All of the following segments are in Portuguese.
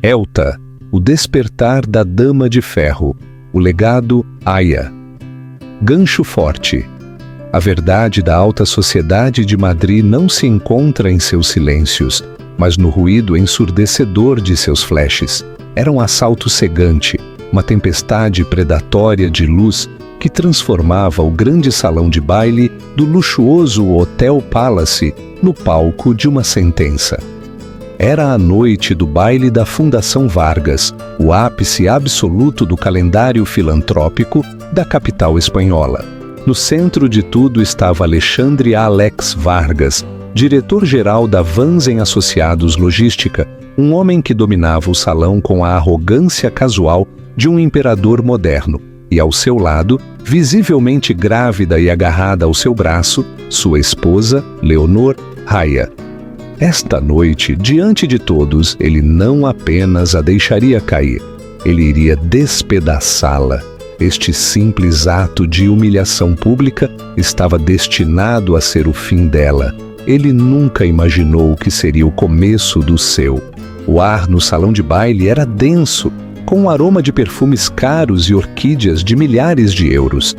Elta, o despertar da Dama de Ferro, o legado Aya. Gancho forte. A verdade da alta sociedade de Madrid não se encontra em seus silêncios, mas no ruído ensurdecedor de seus flashes. Era um assalto cegante, uma tempestade predatória de luz que transformava o grande salão de baile do luxuoso Hotel Palace no palco de uma sentença. Era a noite do baile da Fundação Vargas, o ápice absoluto do calendário filantrópico da capital espanhola. No centro de tudo estava Alexandre Alex Vargas, diretor-geral da Vans em Associados Logística, um homem que dominava o salão com a arrogância casual de um imperador moderno, e ao seu lado, visivelmente grávida e agarrada ao seu braço, sua esposa, Leonor Aya. Esta noite, diante de todos, ele não apenas a deixaria cair, ele iria despedaçá-la. Este simples ato de humilhação pública estava destinado a ser o fim dela. Ele nunca imaginou que seria o começo do seu. O ar no salão de baile era denso, com um aroma de perfumes caros e orquídeas de milhares de euros.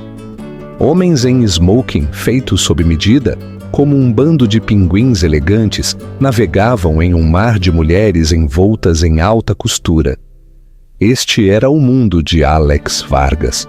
Homens em smoking feitos sob medida, como um bando de pinguins elegantes, navegavam em um mar de mulheres envoltas em alta costura. Este era o mundo de Alex Vargas.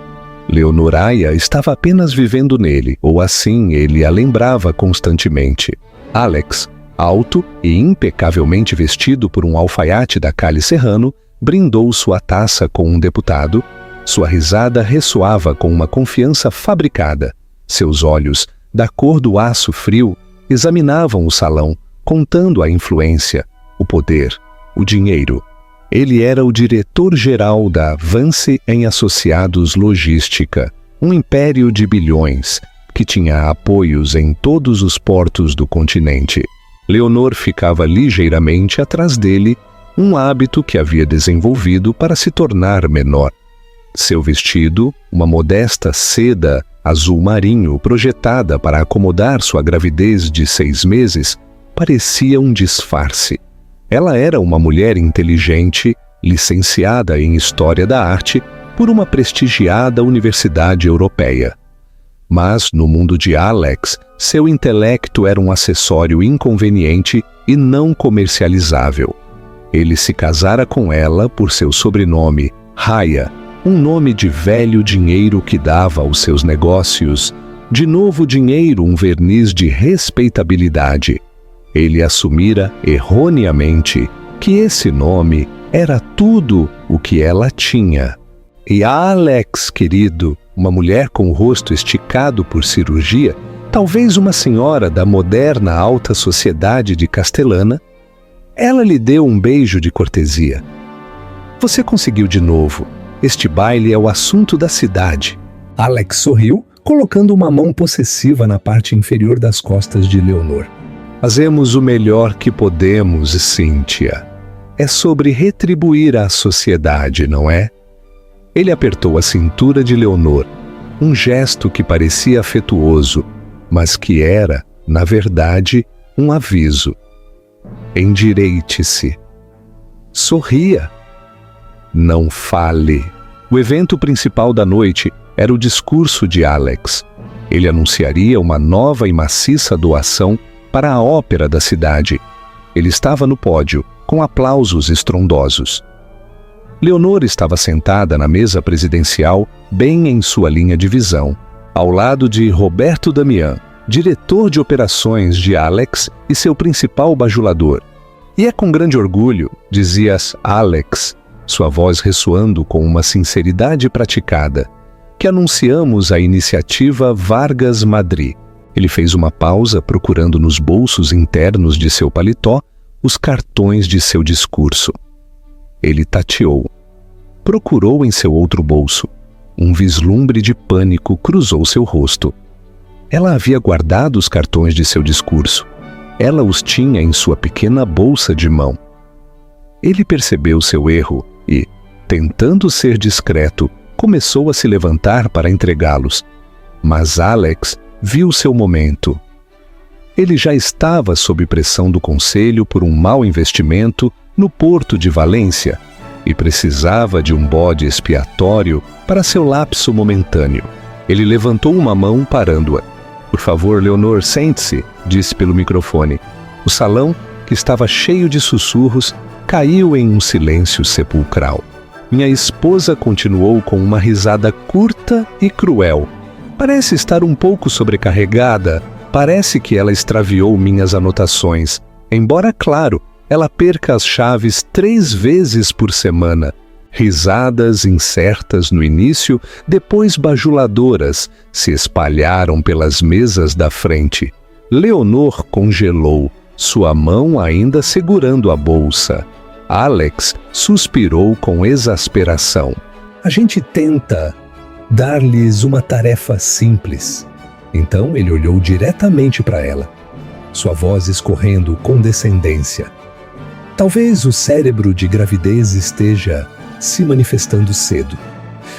Leonor Aya estava apenas vivendo nele, ou assim ele a lembrava constantemente. Alex, alto e impecavelmente vestido por um alfaiate da Calle Serrano, brindou sua taça com um deputado. Sua risada ressoava com uma confiança fabricada. Seus olhos, da cor do aço frio, examinavam o salão, contando a influência, o poder, o dinheiro. Ele era o diretor-geral da Vance em Associados Logística, um império de bilhões, que tinha apoios em todos os portos do continente. Leonor ficava ligeiramente atrás dele, um hábito que havia desenvolvido para se tornar menor. Seu vestido, uma modesta seda azul marinho projetada para acomodar sua gravidez de 6 meses, parecia um disfarce. Ela era uma mulher inteligente, licenciada em História da Arte por uma prestigiada universidade europeia. Mas, no mundo de Alex, seu intelecto era um acessório inconveniente e não comercializável. Ele se casara com ela por seu sobrenome, Aya, um nome de velho dinheiro que dava aos seus negócios, de novo dinheiro, um verniz de respeitabilidade. Ele assumira erroneamente que esse nome era tudo o que ela tinha. E Alex, querido, uma mulher com o rosto esticado por cirurgia, talvez uma senhora da moderna alta sociedade de Castelana, ela lhe deu um beijo de cortesia. Você conseguiu de novo. Este baile é o assunto da cidade. Alex sorriu, colocando uma mão possessiva na parte inferior das costas de Leonor. Fazemos o melhor que podemos, Cíntia. É sobre retribuir à sociedade, não é? Ele apertou a cintura de Leonor, um gesto que parecia afetuoso, mas que era, na verdade, um aviso. Endireite-se. Sorria. Não fale. O evento principal da noite era o discurso de Alex. Ele anunciaria uma nova e maciça doação para a ópera da cidade. Ele estava no pódio, com aplausos estrondosos. Leonor estava sentada na mesa presidencial, bem em sua linha de visão, ao lado de Roberto Damián, diretor de operações de Alex e seu principal bajulador. E é com grande orgulho, dizia Alex, sua voz ressoando com uma sinceridade praticada, que anunciamos a iniciativa Vargas Madrid. Ele fez uma pausa, procurando nos bolsos internos de seu paletó os cartões de seu discurso. Ele tateou. Procurou em seu outro bolso. Um vislumbre de pânico cruzou seu rosto. Ela havia guardado os cartões de seu discurso. Ela os tinha em sua pequena bolsa de mão. Ele percebeu seu erro e, tentando ser discreto, começou a se levantar para entregá-los. Mas Alex viu seu momento. Ele já estava sob pressão do conselho por um mau investimento no porto de Valência, e precisava de um bode expiatório para seu lapso momentâneo. Ele levantou uma mão parando-a. "Por favor, Leonor, sente-se", disse pelo microfone. O salão, que estava cheio de sussurros, caiu em um silêncio sepulcral. Minha esposa continuou com uma risada curta e cruel. "Parece estar um pouco sobrecarregada. Parece que ela extraviou minhas anotações. Embora, claro, ela perca as chaves 3 vezes por semana." Risadas incertas no início, depois bajuladoras, se espalharam pelas mesas da frente. Leonor congelou, sua mão ainda segurando a bolsa. Alex suspirou com exasperação. "A gente tenta dar-lhes uma tarefa simples." Então ele olhou diretamente para ela, sua voz escorrendo condescendência. "Talvez o cérebro de gravidez esteja se manifestando cedo.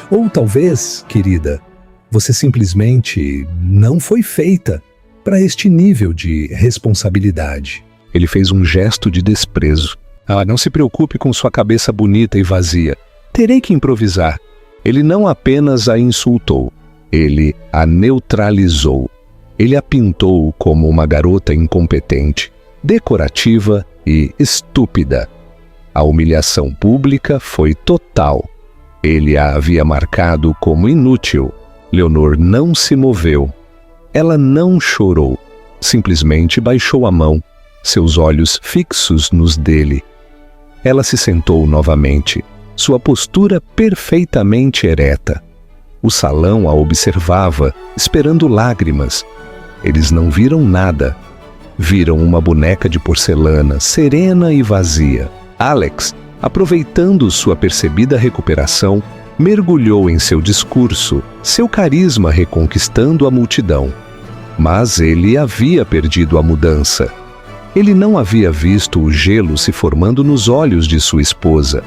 Ou talvez, querida, você simplesmente não foi feita para este nível de responsabilidade." Ele fez um gesto de desprezo. "Ah, não se preocupe com sua cabeça bonita e vazia. Terei que improvisar." Ele não apenas a insultou, ele a neutralizou. Ele a pintou como uma garota incompetente, decorativa e estúpida. A humilhação pública foi total. Ele a havia marcado como inútil. Leonor não se moveu. Ela não chorou. Simplesmente baixou a mão, seus olhos fixos nos dele. Ela se sentou novamente, sua postura perfeitamente ereta. O salão a observava, esperando lágrimas. Eles não viram nada. Viram uma boneca de porcelana, serena e vazia. Alex, aproveitando sua percebida recuperação, mergulhou em seu discurso, seu carisma reconquistando a multidão. Mas ele havia perdido a mudança. Ele não havia visto o gelo se formando nos olhos de sua esposa.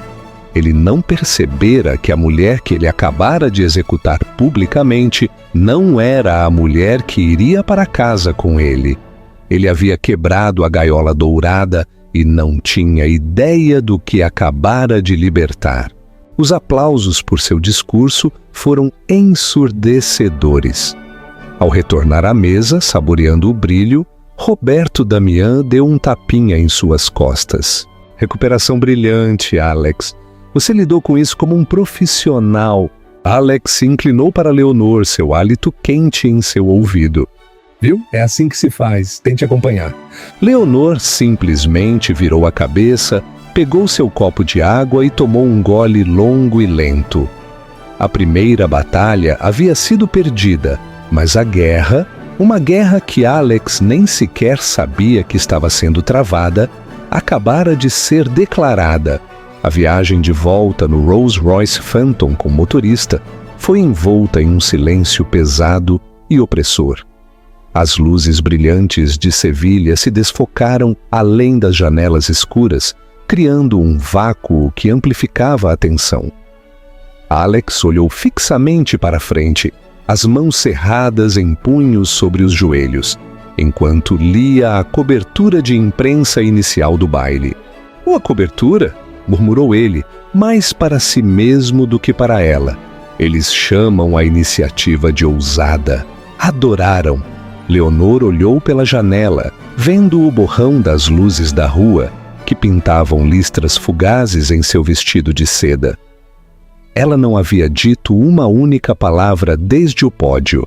Ele não percebera que a mulher que ele acabara de executar publicamente não era a mulher que iria para casa com ele. Ele havia quebrado a gaiola dourada e não tinha ideia do que acabara de libertar. Os aplausos por seu discurso foram ensurdecedores. Ao retornar à mesa, saboreando o brilho, Roberto Damião deu um tapinha em suas costas. "Recuperação brilhante, Alex. Você lidou com isso como um profissional." Alex se inclinou para Leonor, seu hálito quente em seu ouvido. "Viu? É assim que se faz. Tente acompanhar." Leonor simplesmente virou a cabeça, pegou seu copo de água e tomou um gole longo e lento. A primeira batalha havia sido perdida, mas a guerra, uma guerra que Alex nem sequer sabia que estava sendo travada, acabara de ser declarada. A viagem de volta no Rolls-Royce Phantom com motorista foi envolta em um silêncio pesado e opressor. As luzes brilhantes de Sevilha se desfocaram além das janelas escuras, criando um vácuo que amplificava a tensão. Alex olhou fixamente para a frente, as mãos cerradas em punhos sobre os joelhos, enquanto lia a cobertura de imprensa inicial do baile. "Uma cobertura?" murmurou ele, mais para si mesmo do que para ela. "Eles chamam a iniciativa de ousada." Adoraram. Leonor olhou pela janela, vendo o borrão das luzes da rua, que pintavam listras fugazes em seu vestido de seda. Ela não havia dito uma única palavra desde o pódio.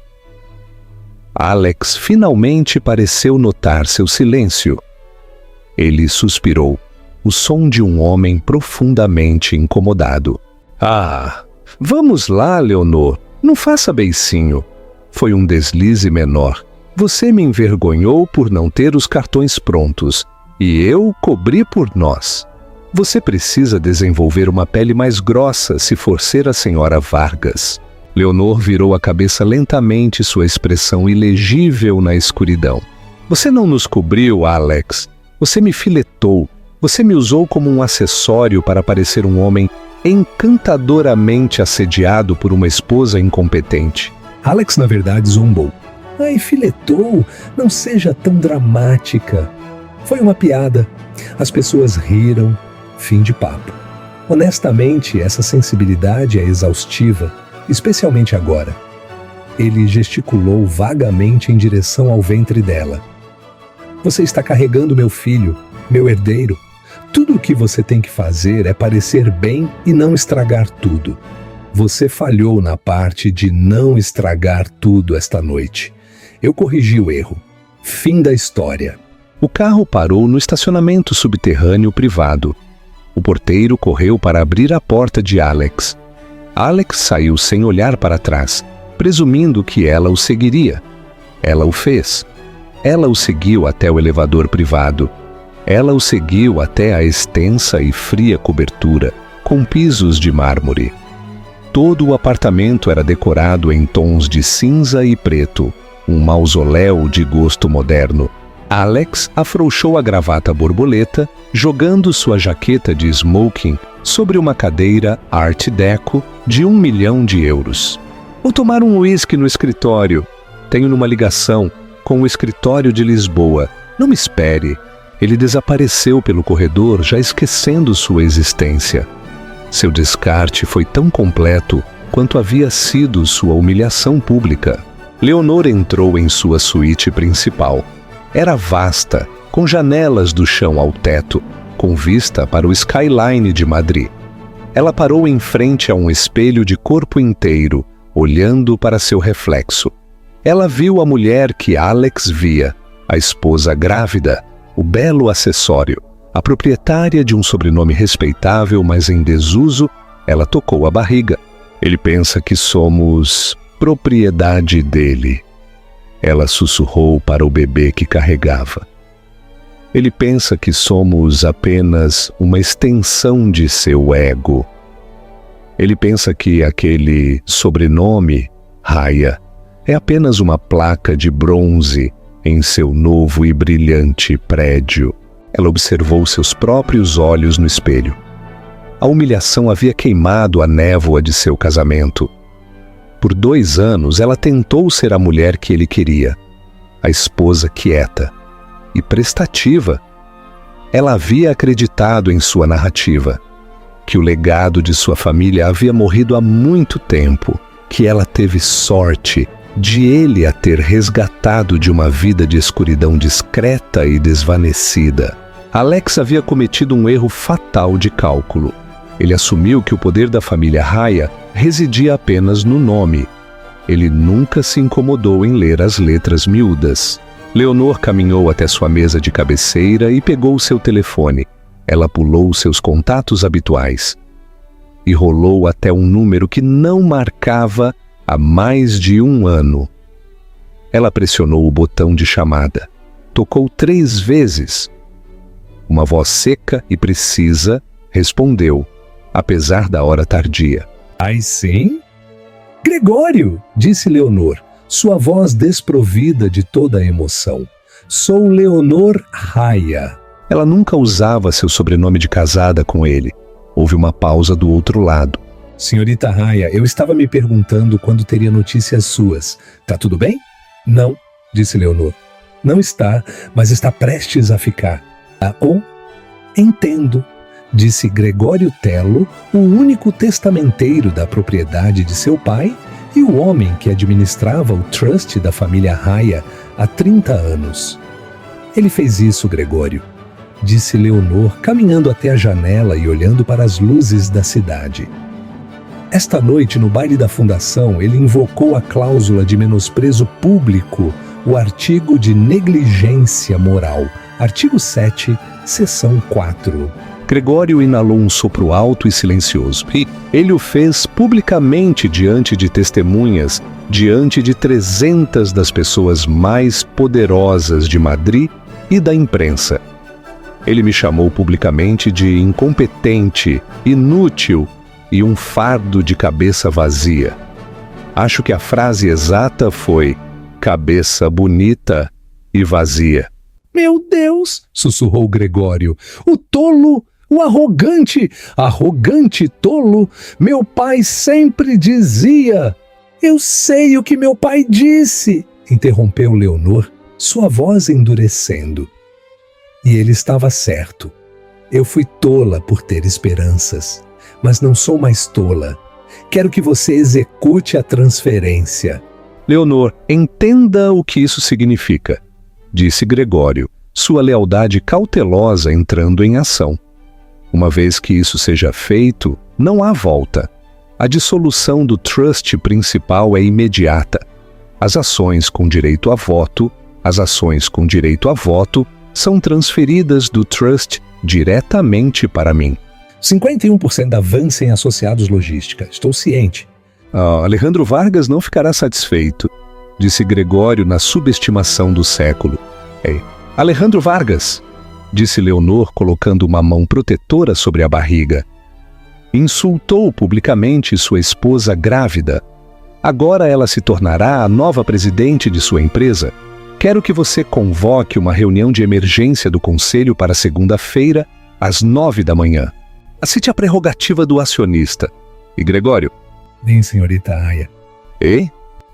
Alex finalmente pareceu notar seu silêncio. Ele suspirou, o som de um homem profundamente incomodado. "Ah, vamos lá, Leonor, não faça beicinho. Foi um deslize menor. Você me envergonhou por não ter os cartões prontos, e eu cobri por nós. Você precisa desenvolver uma pele mais grossa se for ser a senhora Vargas." Leonor virou a cabeça lentamente, sua expressão ilegível na escuridão. "Você não nos cobriu, Alex. Você me filetou. Você me usou como um acessório para parecer um homem encantadoramente assediado por uma esposa incompetente." Alex, na verdade, zombou. "Ai, filetou, não seja tão dramática. Foi uma piada. As pessoas riram. Fim de papo. Honestamente, essa sensibilidade é exaustiva, especialmente agora. Ele gesticulou vagamente em direção ao ventre dela. Você está carregando meu filho, meu herdeiro. Tudo o que você tem que fazer é parecer bem e não estragar tudo. Você falhou na parte de não estragar tudo esta noite. Eu corrigi o erro. Fim da história. O carro parou no estacionamento subterrâneo privado. O porteiro correu para abrir a porta de Alex. Alex saiu sem olhar para trás, presumindo que ela o seguiria. Ela o fez. Ela o seguiu até o elevador privado. Ela o seguiu até a extensa e fria cobertura, com pisos de mármore. Todo o apartamento era decorado em tons de cinza e preto, um mausoléu de gosto moderno. Alex afrouxou a gravata borboleta, jogando sua jaqueta de smoking sobre uma cadeira Art Deco de €1 milhão. Vou tomar um uísque no escritório. Tenho uma ligação com o escritório de Lisboa. Não me espere. Ele desapareceu pelo corredor, já esquecendo sua existência. Seu descarte foi tão completo quanto havia sido sua humilhação pública. Leonor entrou em sua suíte principal. Era vasta, com janelas do chão ao teto, com vista para o skyline de Madrid. Ela parou em frente a um espelho de corpo inteiro, olhando para seu reflexo. Ela viu a mulher que Alex via, a esposa grávida, o belo acessório, a proprietária de um sobrenome respeitável, mas em desuso. Ela tocou a barriga. Ele pensa que somos propriedade dele. Ela sussurrou para o bebê que carregava. Ele pensa que somos apenas uma extensão de seu ego. Ele pensa que aquele sobrenome, Raya, é apenas uma placa de bronze em seu novo e brilhante prédio. Ela observou seus próprios olhos no espelho. A humilhação havia queimado a névoa de seu casamento. Por 2 anos, ela tentou ser a mulher que ele queria, a esposa quieta e prestativa. Ela havia acreditado em sua narrativa, que o legado de sua família havia morrido há muito tempo, que ela teve sorte de ele a ter resgatado de uma vida de escuridão discreta e desvanecida. Alex havia cometido um erro fatal de cálculo. Ele assumiu que o poder da família Raya residia apenas no nome. Ele nunca se incomodou em ler as letras miúdas. Leonor caminhou até sua mesa de cabeceira e pegou seu telefone. Ela pulou seus contatos habituais e rolou até um número que não marcava há mais de 1 ano. Ela pressionou o botão de chamada. Tocou 3 vezes. Uma voz seca e precisa respondeu, apesar da hora tardia. Ai, sim? Gregório, disse Leonor, sua voz desprovida de toda a emoção. Sou Leonor Raya. Ela nunca usava seu sobrenome de casada com ele. Houve uma pausa do outro lado. Senhorita Raya, eu estava me perguntando quando teria notícias suas. Tá tudo bem? Não, disse Leonor. Não está, mas está prestes a ficar. Entendo, disse Gregório Tello, o único testamenteiro da propriedade de seu pai e o homem que administrava o trust da família Raya há 30 anos. Ele fez isso, Gregório, disse Leonor, caminhando até a janela e olhando para as luzes da cidade. Esta noite, no baile da fundação, ele invocou a cláusula de menosprezo público, o artigo de negligência moral, artigo 7, seção 4. Gregório inalou um sopro alto e silencioso. E ele o fez publicamente diante de testemunhas, diante de 300 das pessoas mais poderosas de Madrid e da imprensa. Ele me chamou publicamente de incompetente, inútil e um fardo de cabeça vazia. Acho que a frase exata foi cabeça bonita e vazia. Meu Deus, sussurrou Gregório, o tolo, o arrogante tolo, meu pai sempre dizia. Eu sei o que meu pai disse, interrompeu Leonor, sua voz endurecendo. E ele estava certo. Eu fui tola por ter esperanças, mas não sou mais tola. Quero que você execute a transferência. Leonor, entenda o que isso significa, disse Gregório, sua lealdade cautelosa entrando em ação. Uma vez que isso seja feito, não há volta. A dissolução do trust principal é imediata. As ações com direito a voto são transferidas do trust diretamente para mim. 51% da Vance em Associados Logística. Estou ciente. Alejandro Vargas não ficará satisfeito, disse Gregório na subestimação do século. Alejandro Vargas, disse Leonor colocando uma mão protetora sobre a barriga. Insultou publicamente sua esposa grávida. Agora ela se tornará a nova presidente de sua empresa. Quero que você convoque uma reunião de emergência do conselho para segunda-feira, às 9 da manhã. Cite a prerrogativa do acionista. E Gregório? Bem, senhorita Aya.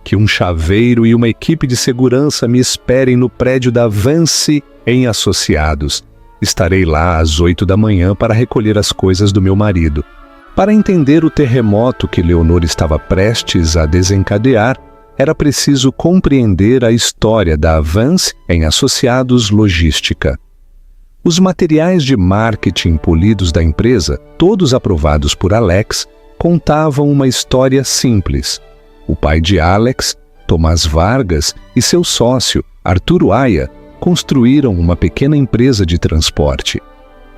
Que um chaveiro e uma equipe de segurança me esperem no prédio da Vance em Associados. Estarei lá às 8 da manhã para recolher as coisas do meu marido. Para entender o terremoto que Leonor estava prestes a desencadear, era preciso compreender a história da Vance em Associados Logística. Os materiais de marketing polidos da empresa, todos aprovados por Alex, contavam uma história simples. O pai de Alex, Tomás Vargas, e seu sócio, Arturo Aya, construíram uma pequena empresa de transporte.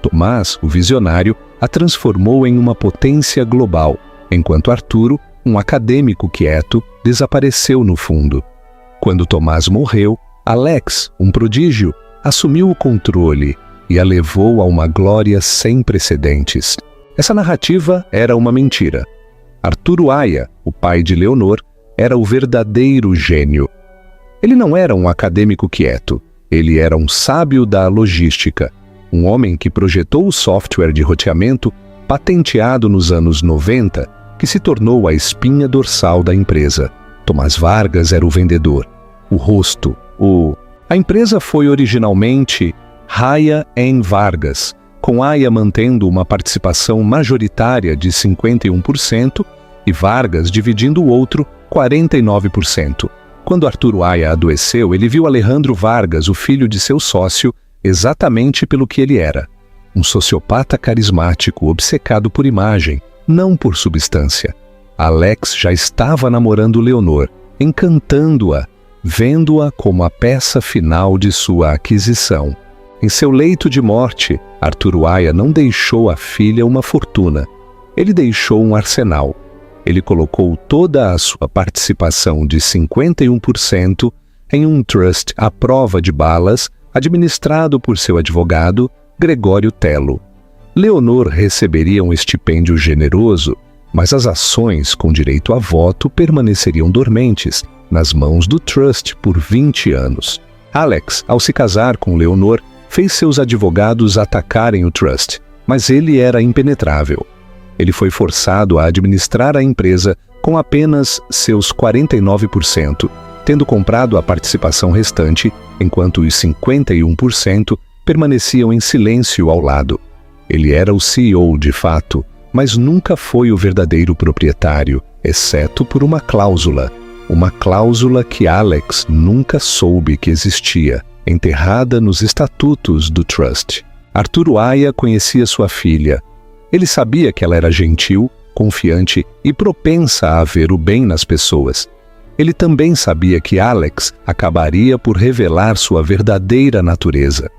Tomás, o visionário, a transformou em uma potência global, enquanto Arturo, um acadêmico quieto, desapareceu no fundo. Quando Tomás morreu, Alex, um prodígio, assumiu o controle e a levou a uma glória sem precedentes. Essa narrativa era uma mentira. Arturo Aya, o pai de Leonor, era o verdadeiro gênio. Ele não era um acadêmico quieto, ele era um sábio da logística, um homem que projetou o software de roteamento patenteado nos anos 90, que se tornou a espinha dorsal da empresa. Tomás Vargas era o vendedor, o rosto, A empresa foi originalmente Aya & Vargas, com Aya mantendo uma participação majoritária de 51% e Vargas dividindo o outro 49%. Quando Arturo Aya adoeceu, ele viu Alejandro Vargas, o filho de seu sócio, exatamente pelo que ele era. Um sociopata carismático obcecado por imagem, não por substância. Alex já estava namorando Leonor, encantando-a, vendo-a como a peça final de sua aquisição. Em seu leito de morte, Arturo Aya não deixou à filha uma fortuna. Ele deixou um arsenal. Ele colocou toda a sua participação de 51% em um trust à prova de balas, administrado por seu advogado, Gregório Tello. Leonor receberia um estipêndio generoso, mas as ações com direito a voto permaneceriam dormentes nas mãos do trust por 20 anos. Alex, ao se casar com Leonor, fez seus advogados atacarem o trust, mas ele era impenetrável. Ele foi forçado a administrar a empresa com apenas seus 49%, tendo comprado a participação restante, enquanto os 51% permaneciam em silêncio ao lado. Ele era o CEO de fato, mas nunca foi o verdadeiro proprietário, exceto por uma cláusula que Alex nunca soube que existia, enterrada nos estatutos do trust. Arturo Aya conhecia sua filha. Ele sabia que ela era gentil, confiante e propensa a ver o bem nas pessoas. Ele também sabia que Alex acabaria por revelar sua verdadeira natureza.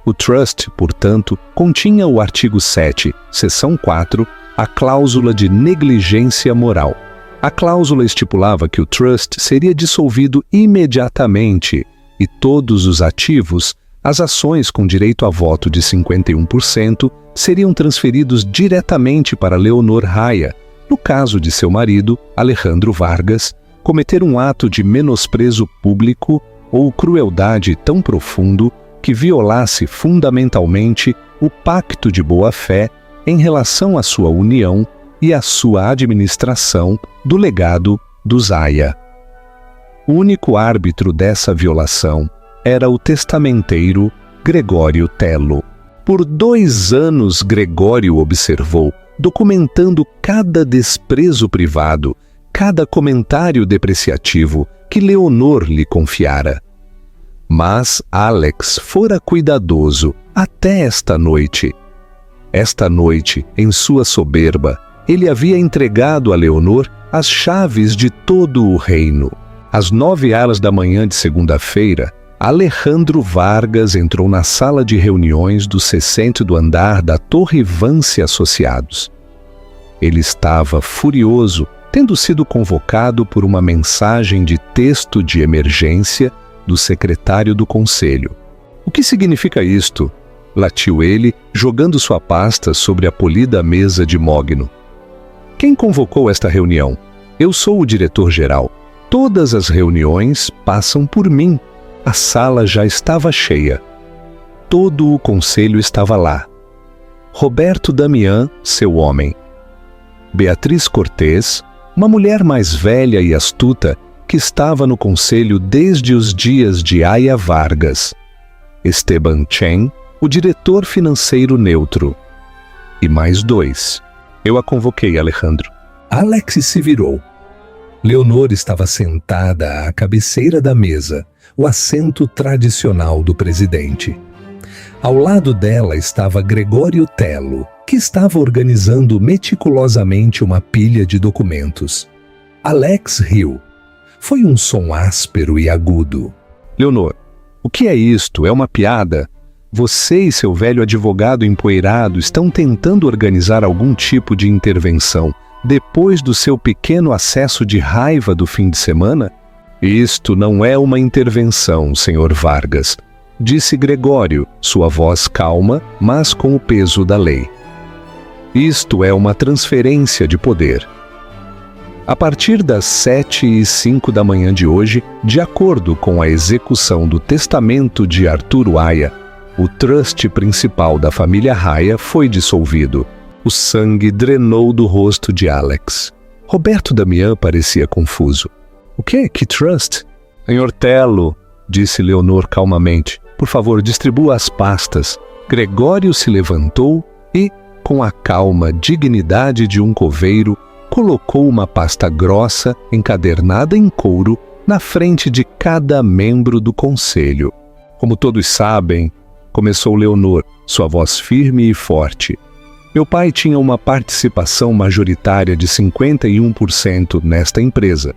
O trust, portanto, continha o artigo 7, seção 4, a cláusula de negligência moral. A cláusula estipulava que o trust seria dissolvido imediatamente e todos os ativos, as ações com direito a voto de 51%, seriam transferidos diretamente para Leonor Aya, no caso de seu marido, Alejandro Vargas, cometer um ato de menosprezo público ou crueldade tão profundo que violasse fundamentalmente o pacto de boa-fé em relação à sua união e à sua administração do legado dos Aya. O único árbitro dessa violação era o testamenteiro Gregório Tello. Por 2 anos, Gregório observou, documentando cada desprezo privado, cada comentário depreciativo que Leonor lhe confiara. Mas Alex fora cuidadoso até esta noite. Esta noite, em sua soberba, ele havia entregado a Leonor as chaves de todo o reino. Às 9h da manhã de segunda-feira, Alejandro Vargas entrou na sala de reuniões do 60º andar da Torre Vance Associados. Ele estava furioso, tendo sido convocado por uma mensagem de texto de emergência do secretário do conselho. "O que significa isto?" latiu ele, jogando sua pasta sobre a polida mesa de mogno. "Quem convocou esta reunião? Eu sou o diretor-geral. Todas as reuniões passam por mim." A sala já estava cheia. Todo o conselho estava lá. Roberto Damião, seu homem. Beatriz Cortês, uma mulher mais velha e astuta que estava no conselho desde os dias de Aya Vargas. Esteban Chen, o diretor financeiro neutro. E mais 2. Eu a convoquei, Alejandro. Alex se virou. Leonor estava sentada à cabeceira da mesa, o assento tradicional do presidente. Ao lado dela estava Gregório Tello, que estava organizando meticulosamente uma pilha de documentos. Alex riu. Foi um som áspero e agudo. "Leonor, o que é isto? É uma piada? Você e seu velho advogado empoeirado estão tentando organizar algum tipo de intervenção depois do seu pequeno acesso de raiva do fim de semana?" "Isto não é uma intervenção, Sr. Vargas", disse Gregório, sua voz calma, mas com o peso da lei. "Isto é uma transferência de poder. A partir das 7h05 da manhã de hoje, de acordo com a execução do testamento de Arturo Aya, o trust principal da família Aya foi dissolvido." O sangue drenou do rosto de Alex. Roberto Damião parecia confuso. "O quê? Que trust?" "Senhor Tello", disse Leonor calmamente, "por favor, distribua as pastas." Gregório se levantou e, com a calma dignidade de um coveiro, colocou uma pasta grossa, encadernada em couro, na frente de cada membro do conselho. "Como todos sabem", começou Leonor, sua voz firme e forte, "meu pai tinha uma participação majoritária de 51% nesta empresa.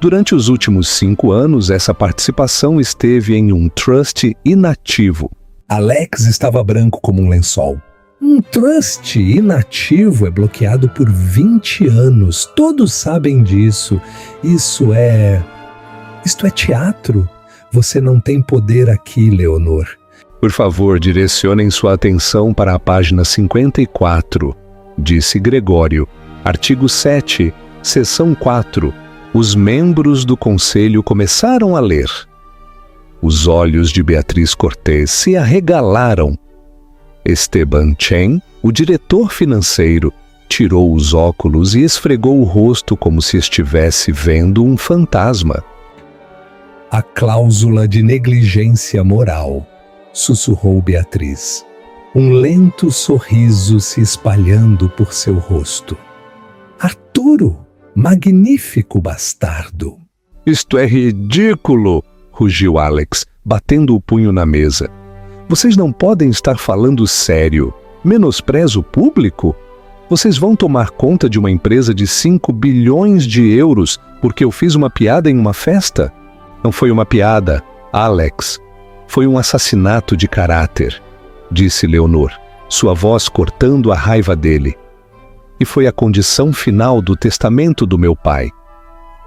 Durante os últimos 5 anos, essa participação esteve em um trust inativo." Alex estava branco como um lençol. "Um trust inativo é bloqueado por 20 anos. Todos sabem disso. Isto é teatro. Você não tem poder aqui, Leonor." "Por favor, direcionem sua atenção para a página 54, disse Gregório. Artigo 7, seção 4. Os membros do conselho começaram a ler. Os olhos de Beatriz Cortês se arregalaram. Esteban Chen, o diretor financeiro, tirou os óculos e esfregou o rosto como se estivesse vendo um fantasma. "A cláusula de negligência moral", sussurrou Beatriz, um lento sorriso se espalhando por seu rosto. "Arturo, magnífico bastardo." "Isto é ridículo", rugiu Alex, batendo o punho na mesa. "Vocês não podem estar falando sério. Menosprezo público? Vocês vão tomar conta de uma empresa de 5 bilhões de euros porque eu fiz uma piada em uma festa? Não foi uma piada, Alex. Foi um assassinato de caráter", disse Leonor, sua voz cortando a raiva dele. "E foi a condição final do testamento do meu pai.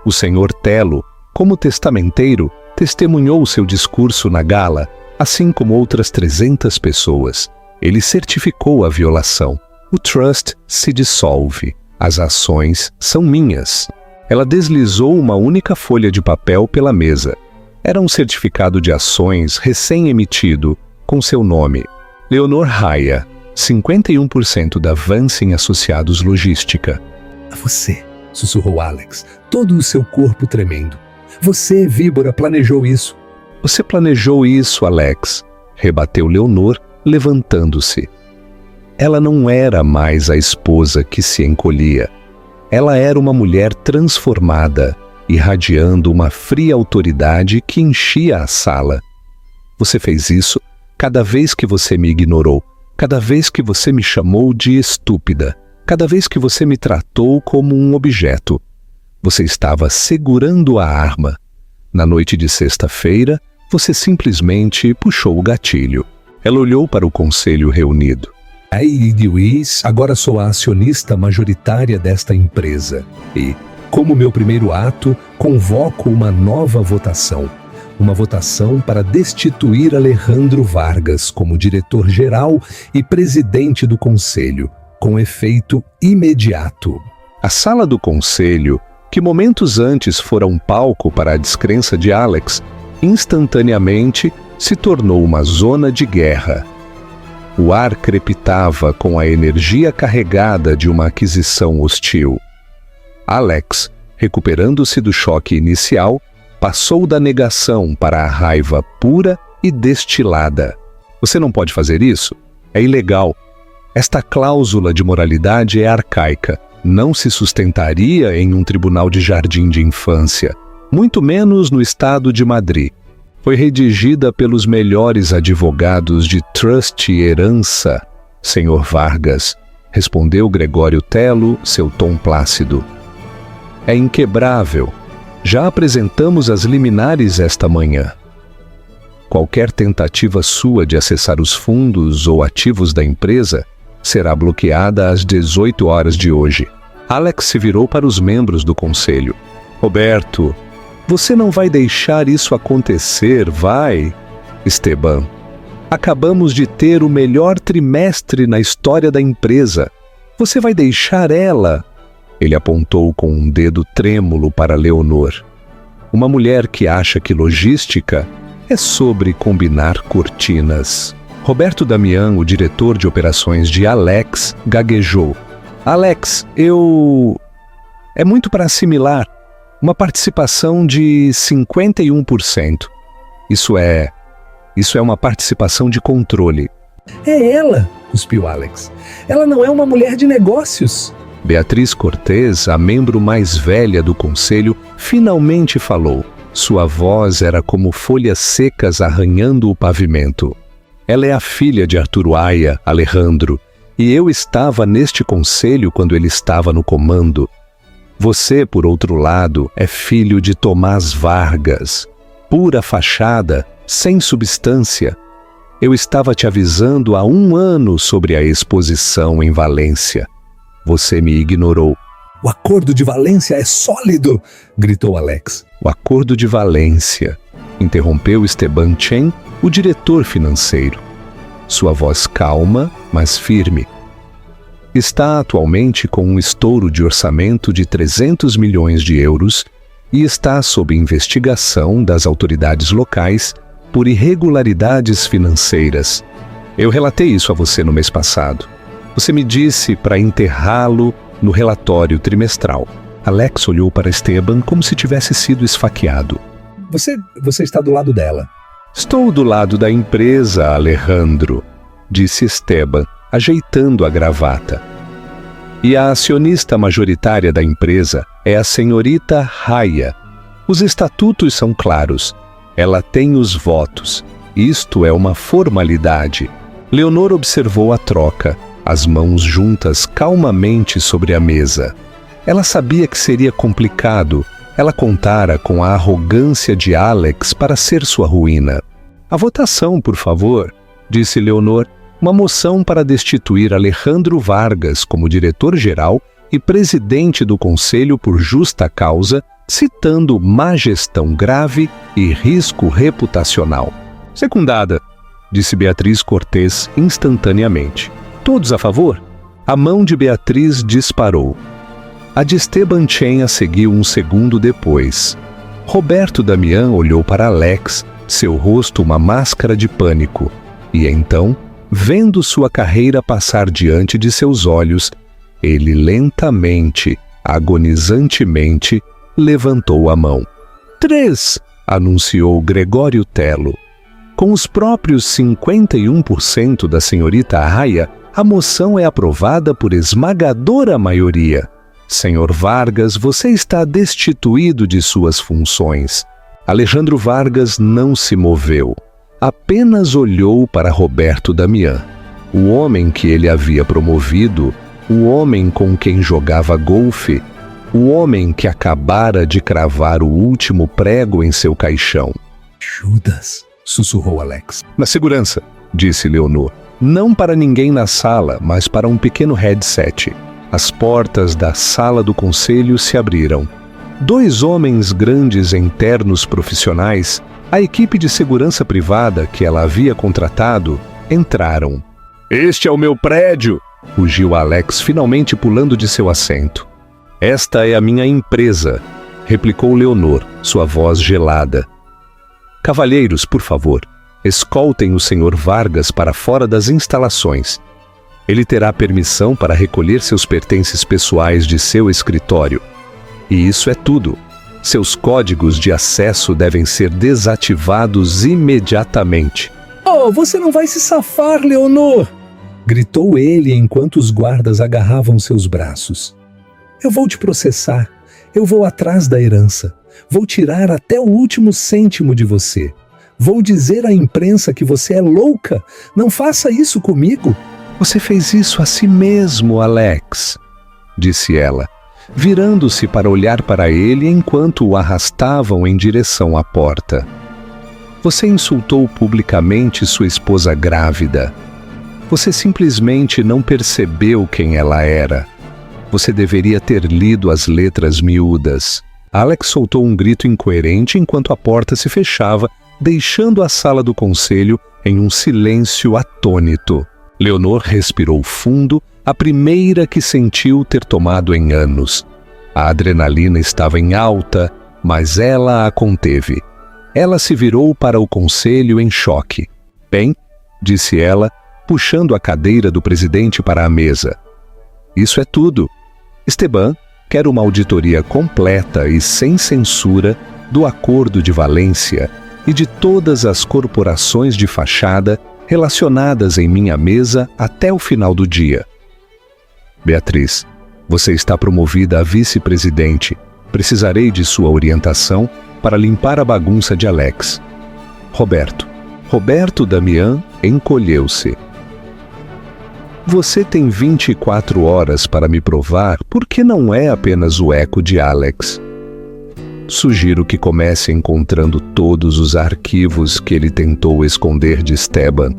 O senhor Tello, como testamenteiro, testemunhou seu discurso na gala, assim como outras 300 pessoas. Ele certificou a violação. O trust se dissolve. As ações são minhas." Ela deslizou uma única folha de papel pela mesa. Era um certificado de ações recém-emitido, com seu nome. Leonor Aya, 51% da Vance Associados Logística. "A você", sussurrou Alex, todo o seu corpo tremendo. "Você, víbora, planejou isso." "Você planejou isso, Alex", rebateu Leonor, levantando-se. Ela não era mais a esposa que se encolhia. Ela era uma mulher transformada, irradiando uma fria autoridade que enchia a sala. Você fez isso cada vez que você me ignorou, cada vez que você me chamou de estúpida, cada vez que você me tratou como um objeto. Você estava segurando a arma. Na noite de sexta-feira, você simplesmente puxou o gatilho. Ela olhou para o conselho reunido. Aí, Lewis, agora sou a acionista majoritária desta empresa. E, como meu primeiro ato, convoco uma nova votação. Uma votação para destituir Alejandro Vargas como diretor-geral e presidente do conselho, com efeito imediato. A sala do conselho, que momentos antes fora um palco para a descrença de Alex, instantaneamente se tornou uma zona de guerra. O ar crepitava com a energia carregada de uma aquisição hostil. Alex, recuperando-se do choque inicial, passou da negação para a raiva pura e destilada. Você não pode fazer isso? É ilegal. Esta cláusula de moralidade é arcaica. Não se sustentaria em um tribunal de jardim de infância, muito menos no estado de Madrid. Foi redigida pelos melhores advogados de trust e herança, Sr. Vargas, respondeu Gregório Tello, seu tom plácido. É inquebrável. Já apresentamos as liminares esta manhã. Qualquer tentativa sua de acessar os fundos ou ativos da empresa será bloqueada às 18 horas de hoje. Alex se virou para os membros do conselho. Roberto, você não vai deixar isso acontecer, vai? Esteban, acabamos de ter o melhor trimestre na história da empresa. Você vai deixar ela? Ele apontou com um dedo trêmulo para Leonor. Uma mulher que acha que logística é sobre combinar cortinas. Roberto Damião, o diretor de operações de Alex, gaguejou. Alex, é muito para assimilar. Uma participação de 51%. Isso é uma participação de controle. É ela, cuspiu Alex. Ela não é uma mulher de negócios. Beatriz Cortez, a membro mais velha do conselho, finalmente falou. Sua voz era como folhas secas arranhando o pavimento. Ela é a filha de Arturo Aya, Alejandro, e eu estava neste conselho quando ele estava no comando. Você, por outro lado, é filho de Tomás Vargas, pura fachada, sem substância. Eu estava te avisando há 1 ano sobre a exposição em Valência. Você me ignorou. O acordo de Valência é sólido, gritou Alex. O acordo de Valência, interrompeu Esteban Chen, o diretor financeiro. Sua voz calma, mas firme. Está atualmente com um estouro de orçamento de 300 milhões de euros e está sob investigação das autoridades locais por irregularidades financeiras. Eu relatei isso a você no mês passado. Você me disse para enterrá-lo no relatório trimestral. Alex olhou para Esteban como se tivesse sido esfaqueado. Você está do lado dela. Estou do lado da empresa, Alejandro, disse Esteban, ajeitando a gravata. E a acionista majoritária da empresa é a senhorita Raya. Os estatutos são claros. Ela tem os votos. Isto é uma formalidade. Leonor observou a troca, as mãos juntas calmamente sobre a mesa. Ela sabia que seria complicado. Ela contara com a arrogância de Alex para ser sua ruína. A votação, por favor, disse Leonor. Uma moção para destituir Alejandro Vargas como diretor-geral e presidente do conselho por justa causa, citando má gestão grave e risco reputacional. Secundada, disse Beatriz Cortez instantaneamente. Todos a favor? A mão de Beatriz disparou. A de Esteban Chen a seguiu 1 segundo depois. Roberto Damião olhou para Alex, seu rosto uma máscara de pânico, e então, vendo sua carreira passar diante de seus olhos, ele lentamente, agonizantemente, levantou a mão. 3, anunciou Gregório Tello. Com os próprios 51% da senhorita Aya, a moção é aprovada por esmagadora maioria. Senhor Vargas, você está destituído de suas funções. Alejandro Vargas não se moveu. Apenas olhou para Roberto Damião, o homem que ele havia promovido, o homem com quem jogava golfe, o homem que acabara de cravar o último prego em seu caixão. Judas, sussurrou Alex. Na segurança, disse Leonor. Não para ninguém na sala, mas para um pequeno headset. As portas da sala do conselho se abriram. 2 homens grandes em ternos profissionais, a equipe de segurança privada que ela havia contratado, entraram. Este é o meu prédio, rugiu Alex, finalmente pulando de seu assento. Esta é a minha empresa, replicou Leonor, sua voz gelada. Cavalheiros, por favor, escoltem o Sr. Vargas para fora das instalações. Ele terá permissão para recolher seus pertences pessoais de seu escritório. E isso é tudo. Seus códigos de acesso devem ser desativados imediatamente. Oh, você não vai se safar, Leonor! Gritou ele enquanto os guardas agarravam seus braços. Eu vou te processar. Eu vou atrás da herança. Vou tirar até o último cêntimo de você. Vou dizer à imprensa que você é louca. Não faça isso comigo. Você fez isso a si mesmo, Alex, disse ela, virando-se para olhar para ele enquanto o arrastavam em direção à porta. Você insultou publicamente sua esposa grávida. Você simplesmente não percebeu quem ela era. Você deveria ter lido as letras miúdas. Alex soltou um grito incoerente enquanto a porta se fechava, deixando a sala do conselho em um silêncio atônito. Leonor respirou fundo, a primeira que sentiu ter tomado em anos. A adrenalina estava em alta, mas ela a conteve. Ela se virou para o conselho em choque. Bem, disse ela, puxando a cadeira do presidente para a mesa. Isso é tudo. Esteban quer uma auditoria completa e sem censura do Acordo de Valência e de todas as corporações de fachada relacionadas em minha mesa até o final do dia. Beatriz, você está promovida a vice-presidente. Precisarei de sua orientação para limpar a bagunça de Alex. Roberto Damião encolheu-se. Você tem 24 horas para me provar porque não é apenas o eco de Alex. Sugiro que comece encontrando todos os arquivos que ele tentou esconder de Esteban.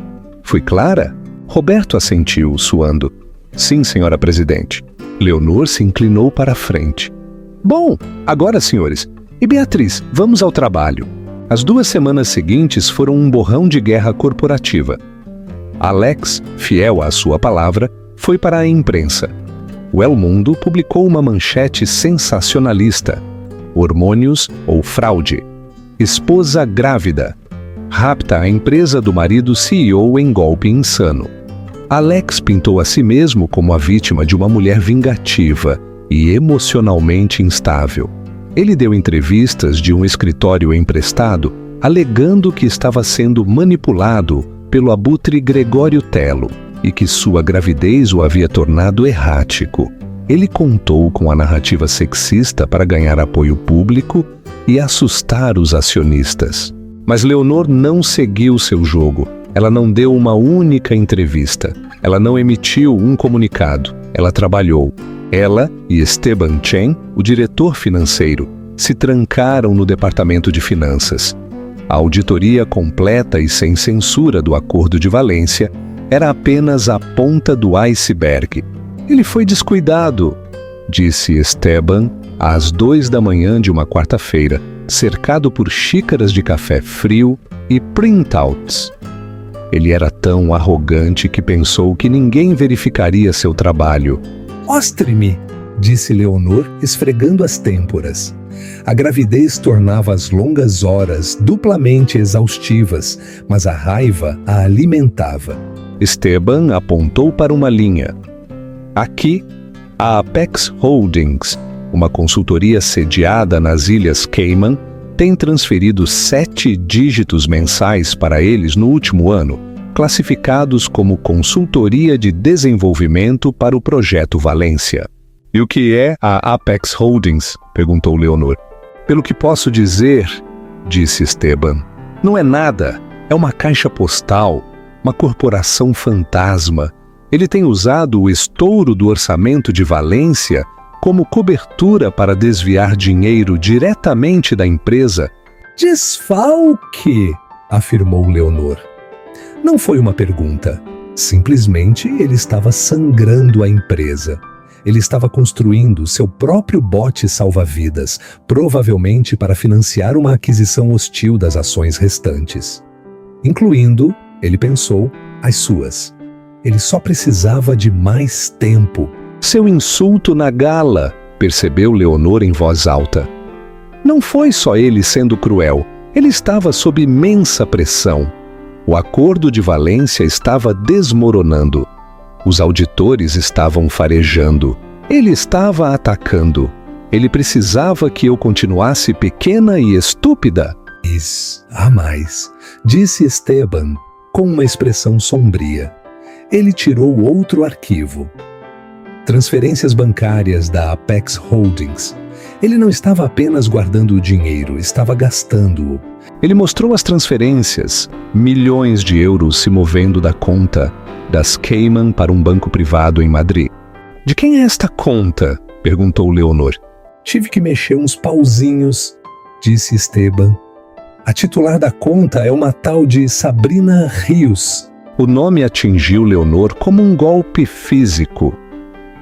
Fui clara? Roberto assentiu, suando. Sim, senhora presidente. Leonor se inclinou para a frente. Bom, agora, senhores. E Beatriz, vamos ao trabalho. As 2 semanas seguintes foram um borrão de guerra corporativa. Alex, fiel à sua palavra, foi para a imprensa. O El Mundo publicou uma manchete sensacionalista. Hormônios ou fraude. Esposa grávida. Rapta a empresa do marido CEO em golpe insano. Alex pintou a si mesmo como a vítima de uma mulher vingativa e emocionalmente instável. Ele deu entrevistas de um escritório emprestado, alegando que estava sendo manipulado pelo abutre Gregório Tello e que sua gravidez o havia tornado errático. Ele contou com a narrativa sexista para ganhar apoio público e assustar os acionistas. Mas Leonor não seguiu seu jogo. Ela não deu uma única entrevista. Ela não emitiu um comunicado. Ela trabalhou. Ela e Esteban Chen, o diretor financeiro, se trancaram no departamento de finanças. A auditoria completa e sem censura do Acordo de Valência era apenas a ponta do iceberg. Ele foi descuidado, disse Esteban às 2 da manhã de uma quarta-feira, cercado por xícaras de café frio e printouts. Ele era tão arrogante que pensou que ninguém verificaria seu trabalho. Mostre-me, disse Leonor, esfregando as têmporas. A gravidez tornava as longas horas duplamente exaustivas, mas a raiva a alimentava. Esteban apontou para uma linha. Aqui, a Apex Holdings, uma consultoria sediada nas Ilhas Cayman, tem transferido 7 dígitos mensais para eles no último ano, classificados como consultoria de desenvolvimento para o Projeto Valência. E o que é a Apex Holdings? Perguntou Leonor. Pelo que posso dizer, disse Esteban, não é nada, é uma caixa postal, uma corporação fantasma. Ele tem usado o estouro do orçamento de Valência como cobertura para desviar dinheiro diretamente da empresa. Desfalque, afirmou Leonor. Não foi uma pergunta. Simplesmente ele estava sangrando a empresa. Ele estava construindo seu próprio bote salva-vidas, provavelmente para financiar uma aquisição hostil das ações restantes. Incluindo, ele pensou, as suas. Ele só precisava de mais tempo. Seu insulto na gala, percebeu Leonor em voz alta. Não foi só ele sendo cruel, ele estava sob imensa pressão. O acordo de Valência estava desmoronando. Os auditores estavam farejando. Ele estava atacando. Ele precisava que eu continuasse pequena e estúpida. Há mais, disse Esteban, com uma expressão sombria. Ele tirou outro arquivo. Transferências bancárias da Apex Holdings. Ele não estava apenas guardando o dinheiro, estava gastando-o. Ele mostrou as transferências, milhões de euros se movendo da conta das Cayman para um banco privado em Madrid. De quem é esta conta? Perguntou Leonor. Tive que mexer uns pauzinhos, disse Esteban. A titular da conta é uma tal de Sabrina Rios. O nome atingiu Leonor como um golpe físico.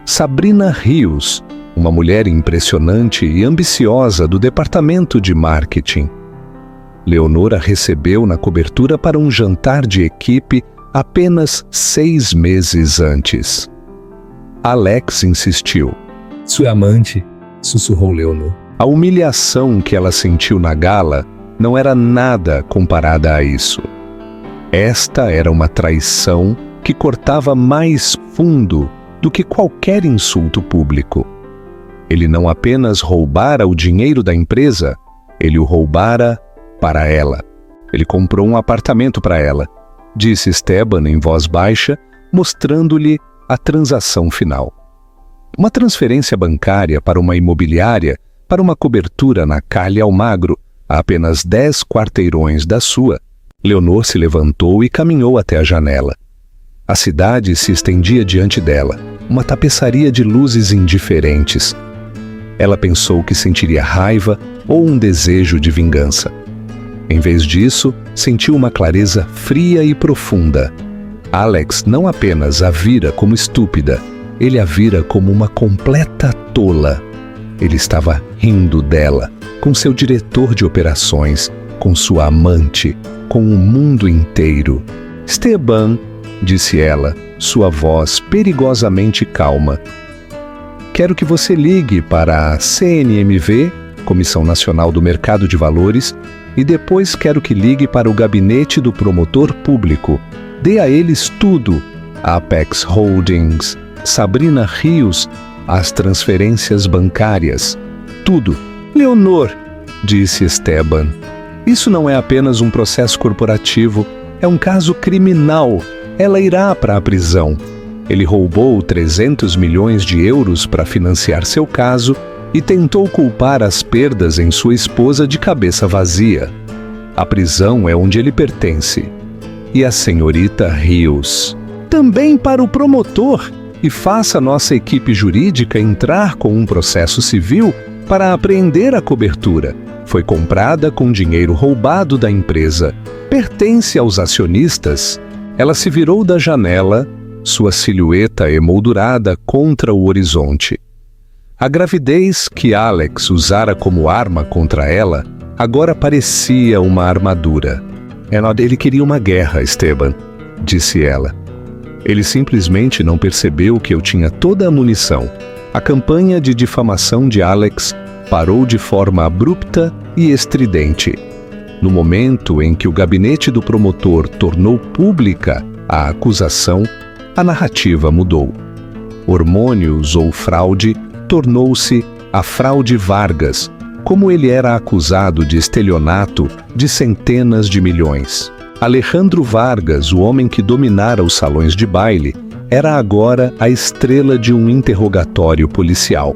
Sabrina Rios, uma mulher impressionante e ambiciosa do departamento de marketing. Leonor a recebeu na cobertura para um jantar de equipe apenas 6 meses antes. Alex insistiu. Sua amante, sussurrou Leonor. A humilhação que ela sentiu na gala não era nada comparada a isso. Esta era uma traição que cortava mais fundo do que qualquer insulto público. Ele não apenas roubara o dinheiro da empresa, ele o roubara para ela. Ele comprou um apartamento para ela, disse Esteban em voz baixa, mostrando-lhe a transação final. Uma transferência bancária para uma imobiliária, para uma cobertura na Calha Almagro, a apenas 10 quarteirões da sua. Leonor se levantou e caminhou até a janela. A cidade se estendia diante dela, uma tapeçaria de luzes indiferentes. Ela pensou que sentiria raiva ou um desejo de vingança. Em vez disso, sentiu uma clareza fria e profunda. Alex não apenas a vira como estúpida, ele a vira como uma completa tola. Ele estava rindo dela, com seu diretor de operações, com sua amante, com o mundo inteiro. Esteban, disse ela, sua voz perigosamente calma. Quero que você ligue para a CNMV, Comissão Nacional do Mercado de Valores, e depois quero que ligue para o gabinete do promotor público. Dê a eles tudo, Apex Holdings, Sabrina Rios, as transferências bancárias, tudo. Leonor, disse Esteban, isso não é apenas um processo corporativo, é um caso criminal. Ela irá para a prisão. Ele roubou 300 milhões de euros para financiar seu caso e tentou culpar as perdas em sua esposa de cabeça vazia. A prisão é onde ele pertence. E a senhorita Rios. Também para o promotor, e faça nossa equipe jurídica entrar com um processo civil para apreender a cobertura. Foi comprada com dinheiro roubado da empresa. Pertence aos acionistas. Ela se virou da janela, sua silhueta emoldurada contra o horizonte. A gravidez que Alex usara como arma contra ela agora parecia uma armadura. Ele queria uma guerra, Esteban, disse ela. Ele simplesmente não percebeu que eu tinha toda a munição. A campanha de difamação de Alex parou de forma abrupta e estridente. No momento em que o gabinete do promotor tornou pública a acusação, a narrativa mudou. Hormônios ou fraude tornou-se a fraude Vargas, como ele era acusado de estelionato de centenas de milhões. Alejandro Vargas, o homem que dominara os salões de baile, era agora a estrela de um interrogatório policial.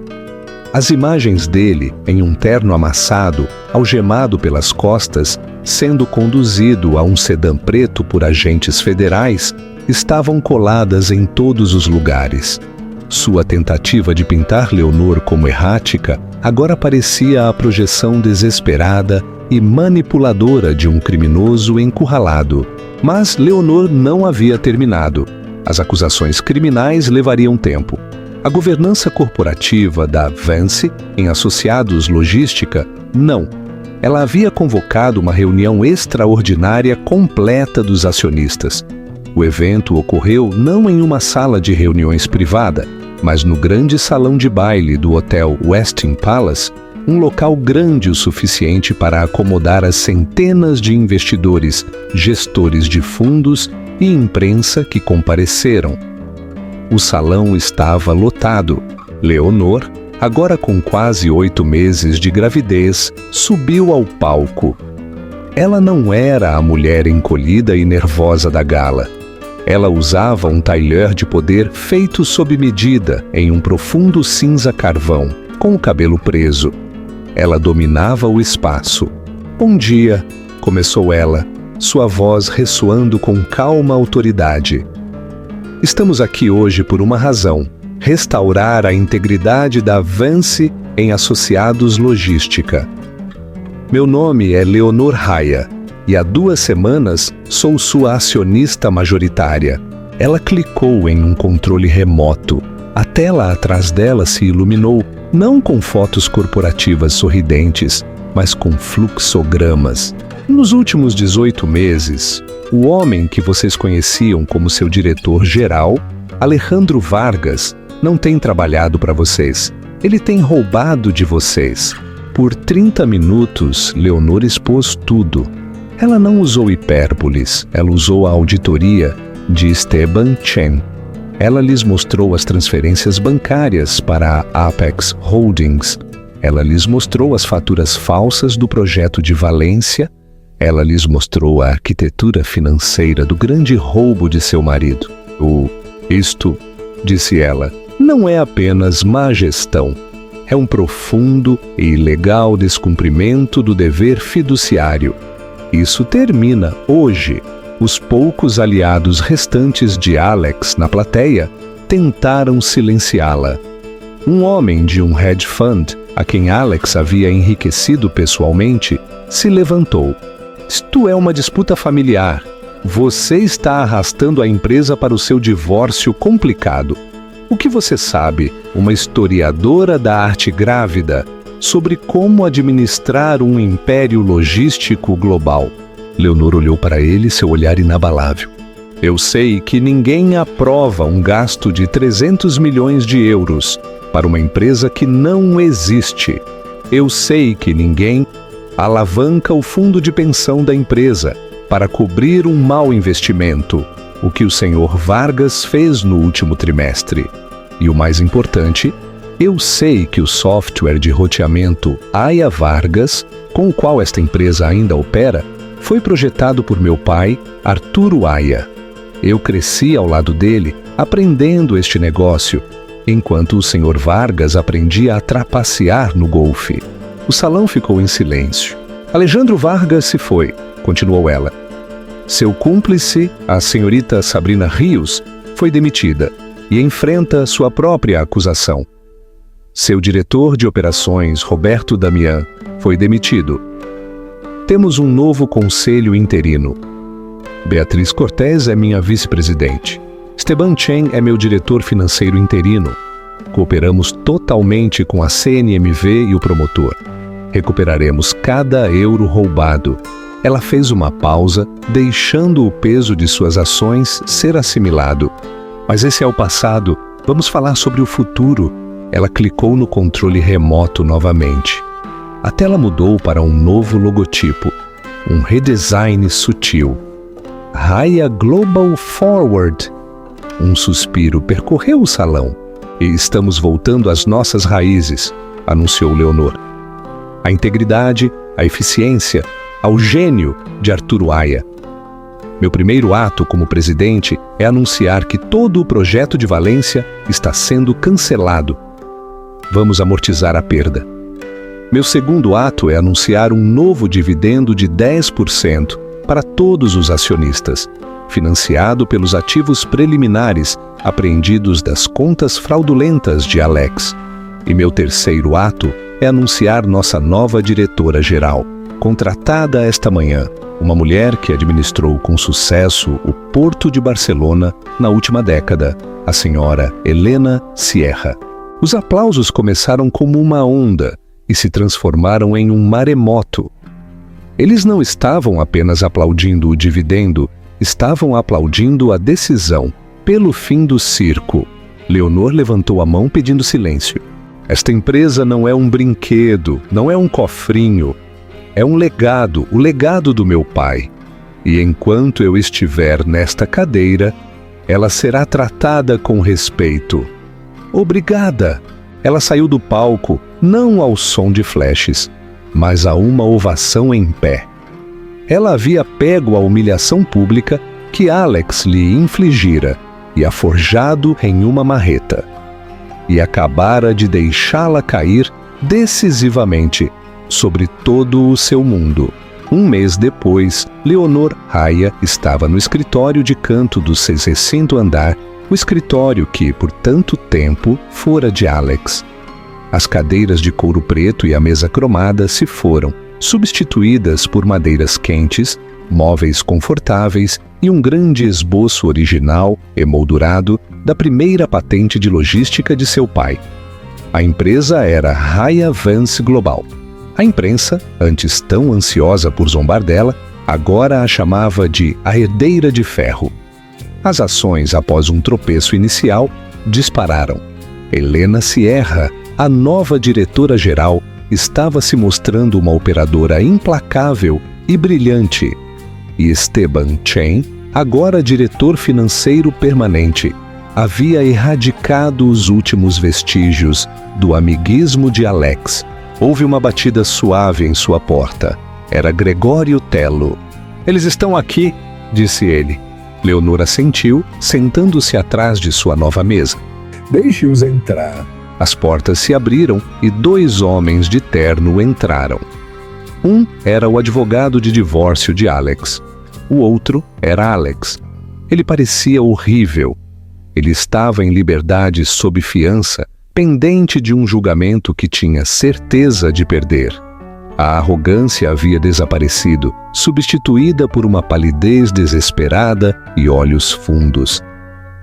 As imagens dele, em um terno amassado, algemado pelas costas, sendo conduzido a um sedã preto por agentes federais, estavam coladas em todos os lugares. Sua tentativa de pintar Leonor como errática agora parecia a projeção desesperada e manipuladora de um criminoso encurralado. Mas Leonor não havia terminado. As acusações criminais levariam tempo. A governança corporativa da Vance, em Associados Logística, não. Ela havia convocado uma reunião extraordinária completa dos acionistas. O evento ocorreu não em uma sala de reuniões privada, mas no grande salão de baile do hotel Westin Palace, um local grande o suficiente para acomodar as centenas de investidores, gestores de fundos e imprensa que compareceram. O salão estava lotado. Leonor, agora com quase 8 meses de gravidez, subiu ao palco. Ela não era a mulher encolhida e nervosa da gala. Ela usava um tailleur de poder feito sob medida em um profundo cinza carvão, com o cabelo preso. Ela dominava o espaço. "Bom dia", começou ela, sua voz ressoando com calma autoridade. "Estamos aqui hoje por uma razão: restaurar a integridade da Vance em Associados Logística. Meu nome é Leonor Raia e há 2 semanas sou sua acionista majoritária." Ela clicou em um controle remoto. A tela atrás dela se iluminou, não com fotos corporativas sorridentes, mas com fluxogramas. Nos últimos 18 meses, o homem que vocês conheciam como seu diretor-geral, Alejandro Vargas, não tem trabalhado para vocês. Ele tem roubado de vocês. Por 30 minutos, Leonor expôs tudo. Ela não usou hipérboles, ela usou a auditoria de Esteban Chen. Ela lhes mostrou as transferências bancárias para a Apex Holdings. Ela lhes mostrou as faturas falsas do projeto de Valência. Ela lhes mostrou a arquitetura financeira do grande roubo de seu marido. Isto, disse ela, não é apenas má gestão. É um profundo e ilegal descumprimento do dever fiduciário. Isso termina hoje. Os poucos aliados restantes de Alex na plateia tentaram silenciá-la. Um homem de um hedge fund, a quem Alex havia enriquecido pessoalmente, se levantou. Isto é uma disputa familiar. Você está arrastando a empresa para o seu divórcio complicado. O que você sabe, uma historiadora da arte grávida, sobre como administrar um império logístico global? Leonor olhou para ele, seu olhar inabalável. Eu sei que ninguém aprova um gasto de 300 milhões de euros para uma empresa que não existe. Eu sei que ninguém alavanca o fundo de pensão da empresa para cobrir um mau investimento, o que o senhor Vargas fez no último trimestre. E o mais importante, eu sei que o software de roteamento Aya Vargas, com o qual esta empresa ainda opera, foi projetado por meu pai, Arturo Aya. Eu cresci ao lado dele, aprendendo este negócio, enquanto o senhor Vargas aprendia a trapacear no golfe. O salão ficou em silêncio. Alejandro Vargas se foi, continuou ela. Seu cúmplice, a senhorita Sabrina Rios, foi demitida e enfrenta sua própria acusação. Seu diretor de operações, Roberto Damian, foi demitido. Temos um novo conselho interino. Beatriz Cortés é minha vice-presidente. Esteban Chen é meu diretor financeiro interino. Cooperamos totalmente com a CNMV e o promotor. Recuperaremos cada euro roubado. Ela fez uma pausa, deixando o peso de suas ações ser assimilado. Mas esse é o passado. Vamos falar sobre o futuro. Ela clicou no controle remoto novamente. A tela mudou para um novo logotipo, um redesign sutil. Raia Global Forward. Um suspiro percorreu o salão. E estamos voltando às nossas raízes, anunciou Leonor. à integridade, à eficiência, ao gênio de Arturo Aya. Meu primeiro ato como presidente é anunciar que todo o projeto de Valência está sendo cancelado. Vamos amortizar a perda. Meu segundo ato é anunciar um novo dividendo de 10% para todos os acionistas, financiado pelos ativos preliminares apreendidos das contas fraudulentas de Alex. E meu terceiro ato é anunciar nossa nova diretora-geral, contratada esta manhã, uma mulher que administrou com sucesso o Porto de Barcelona na última década, a senhora Helena Sierra. Os aplausos começaram como uma onda e se transformaram em um maremoto. Eles não estavam apenas aplaudindo o dividendo, estavam aplaudindo a decisão pelo fim do circo. Leonor levantou a mão pedindo silêncio. Esta empresa não é um brinquedo, não é um cofrinho. É um legado, o legado do meu pai. E enquanto eu estiver nesta cadeira, ela será tratada com respeito. Obrigada! Ela saiu do palco, não ao som de flashes, mas a uma ovação em pé. Ela havia pego a humilhação pública que Alex lhe infligira e a forjado em uma marreta. E acabara de deixá-la cair decisivamente sobre todo o seu mundo. Um mês depois, Leonor Aya estava no escritório de canto do 60º andar, o escritório que, por tanto tempo, fora de Alex. As cadeiras de couro preto e a mesa cromada se foram, substituídas por madeiras quentes, móveis confortáveis e um grande esboço original, emoldurado, da primeira patente de logística de seu pai. A empresa era Aya Vance Global. A imprensa, antes tão ansiosa por zombar dela, agora a chamava de a herdeira de ferro. As ações, após um tropeço inicial, dispararam. Helena Sierra, a nova diretora-geral, estava se mostrando uma operadora implacável e brilhante. E Esteban Chen, agora diretor financeiro permanente, havia erradicado os últimos vestígios do amiguismo de Alex. Houve uma batida suave em sua porta. Era Gregório Tello. "Eles estão aqui", disse ele. Leonor assentiu, sentando-se atrás de sua nova mesa. "Deixe-os entrar." As portas se abriram e 2 homens de terno entraram. Um era o advogado de divórcio de Alex. O outro era Alex. Ele parecia horrível. Ele estava em liberdade sob fiança, pendente de um julgamento que tinha certeza de perder. A arrogância havia desaparecido, substituída por uma palidez desesperada e olhos fundos.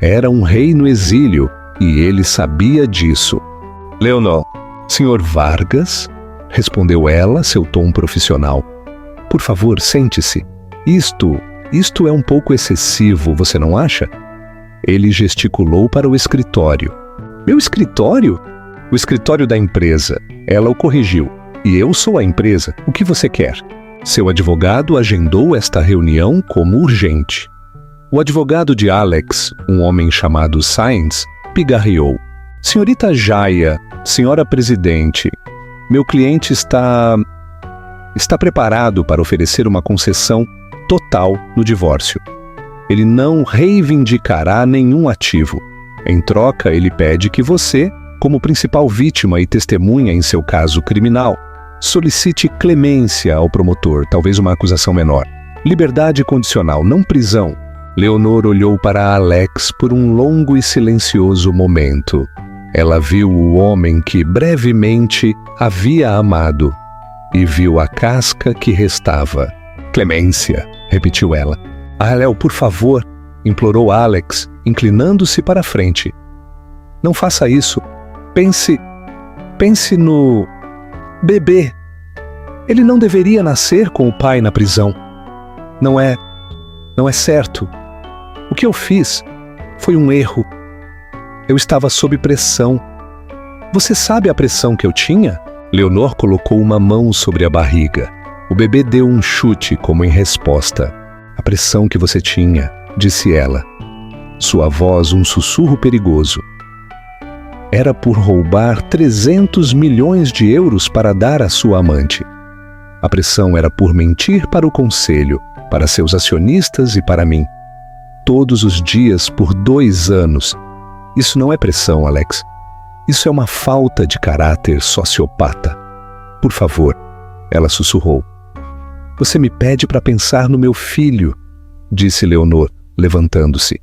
Era um rei no exílio, e ele sabia disso. "Leonor." "Senhor Vargas?" respondeu ela, seu tom profissional. "Por favor, sente-se. Isto é um pouco excessivo, você não acha?" Ele gesticulou para o escritório. "Meu escritório?" "O escritório da empresa." Ela o corrigiu. "E eu sou a empresa. O que você quer?" Seu advogado agendou esta reunião como urgente. O advogado de Alex, um homem chamado Sainz, pigarreou. "Senhorita Jaya, senhora presidente, meu cliente está preparado para oferecer uma concessão total no divórcio. Ele não reivindicará nenhum ativo. Em troca, ele pede que você, como principal vítima e testemunha em seu caso criminal, solicite clemência ao promotor, talvez uma acusação menor. Liberdade condicional, não prisão." Leonor olhou para Alex por um longo e silencioso momento. Ela viu o homem que brevemente havia amado e viu a casca que restava. "Clemência", repetiu ela. "Léo, por favor", implorou Alex, inclinando-se para a frente. "Não faça isso. Pense no bebê. Ele não deveria nascer com o pai na prisão. Não é certo. O que eu fiz foi um erro. Eu estava sob pressão. Você sabe a pressão que eu tinha?" Leonor colocou uma mão sobre a barriga. O bebê deu um chute como em resposta. "A pressão que você tinha", disse ela. Sua voz um sussurro perigoso. era por roubar 300 milhões de euros para dar à sua amante. A pressão era por mentir para o conselho, para seus acionistas e para mim. Todos os dias por 2 anos. Isso não é pressão, Alex. Isso é uma falta de caráter sociopata. Por favor, ela sussurrou. Você me pede para pensar no meu filho, disse Leonor, levantando-se.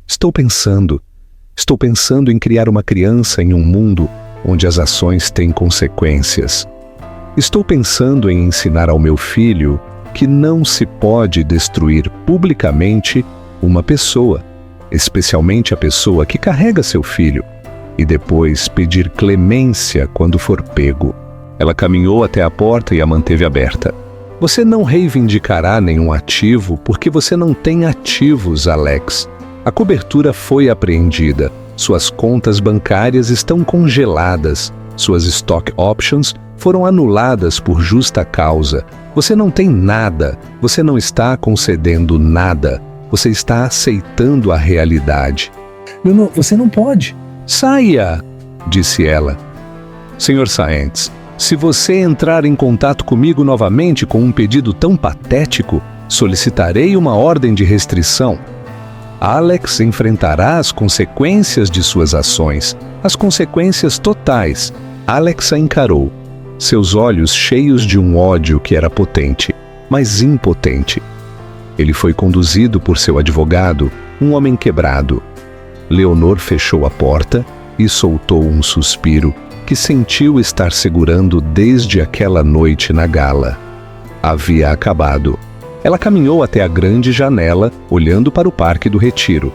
Estou pensando em criar uma criança em um mundo onde as ações têm consequências. Estou pensando em ensinar ao meu filho que não se pode destruir publicamente uma pessoa, especialmente a pessoa que carrega seu filho, e depois pedir clemência quando for pego. Ela caminhou até a porta e a manteve aberta. Você não reivindicará nenhum ativo porque você não tem ativos, Alex. A cobertura foi apreendida. Suas contas bancárias estão congeladas. Suas stock options foram anuladas por justa causa. Você não tem nada. Você não está concedendo nada. Você está aceitando a realidade. Não, você não pode. Saia, disse ela. Sr. Saenz, se você entrar em contato comigo novamente com um pedido tão patético, solicitarei uma ordem de restrição. Alex enfrentará as consequências de suas ações, as consequências totais. Alex a encarou, seus olhos cheios de um ódio que era potente, mas impotente. Ele foi conduzido por seu advogado, um homem quebrado. Leonor fechou a porta e soltou um suspiro que sentiu estar segurando desde aquela noite na gala. Havia acabado. Ela caminhou até a grande janela, olhando para o Parque do Retiro.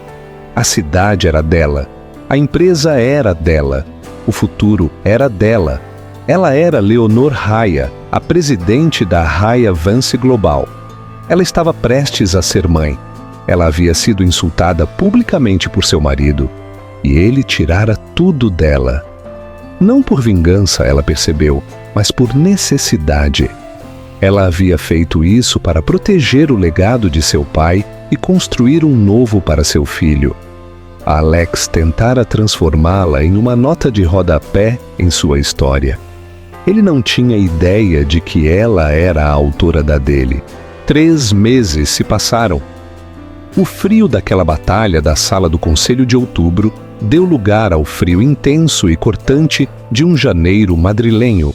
A cidade era dela. A empresa era dela. O futuro era dela. Ela era Leonor Haya, a presidente da Haya Vance Global. Ela estava prestes a ser mãe. Ela havia sido insultada publicamente por seu marido, e ele tirara tudo dela. Não por vingança, ela percebeu, mas por necessidade. Ela havia feito isso para proteger o legado de seu pai e construir um novo para seu filho. Alex tentara transformá-la em uma nota de rodapé em sua história. Ele não tinha ideia de que ela era a autora da dele. 3 meses se passaram. O frio daquela batalha da sala do Conselho de Outubro deu lugar ao frio intenso e cortante de um janeiro madrilenho.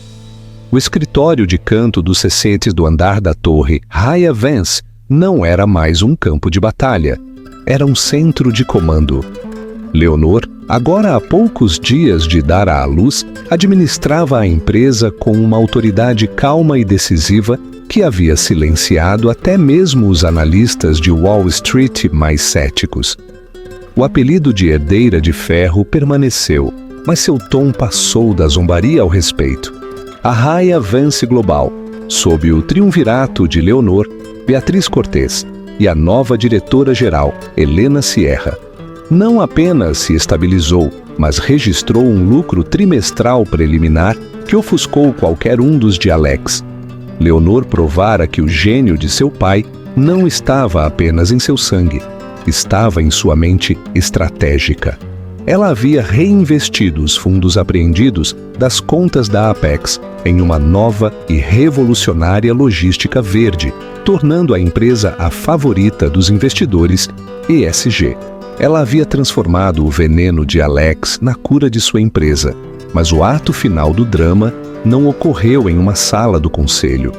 O escritório de canto dos cecetes do andar da torre Haya Vance não era mais um campo de batalha, era um centro de comando. Leonor, agora há poucos dias de dar à luz, administrava a empresa com uma autoridade calma e decisiva que havia silenciado até mesmo os analistas de Wall Street mais céticos. O apelido de herdeira de ferro permaneceu, mas seu tom passou da zombaria ao respeito. A Haya Vance Global, sob o triunvirato de Leonor, Beatriz Cortez e a nova diretora-geral, Helena Sierra, não apenas se estabilizou, mas registrou um lucro trimestral preliminar que ofuscou qualquer um dos de Alex. Leonor provara que o gênio de seu pai não estava apenas em seu sangue, estava em sua mente estratégica. Ela havia reinvestido os fundos apreendidos das contas da Apex em uma nova e revolucionária logística verde, tornando a empresa a favorita dos investidores ESG. Ela havia transformado o veneno de Alex na cura de sua empresa, mas o ato final do drama não ocorreu em uma sala do conselho.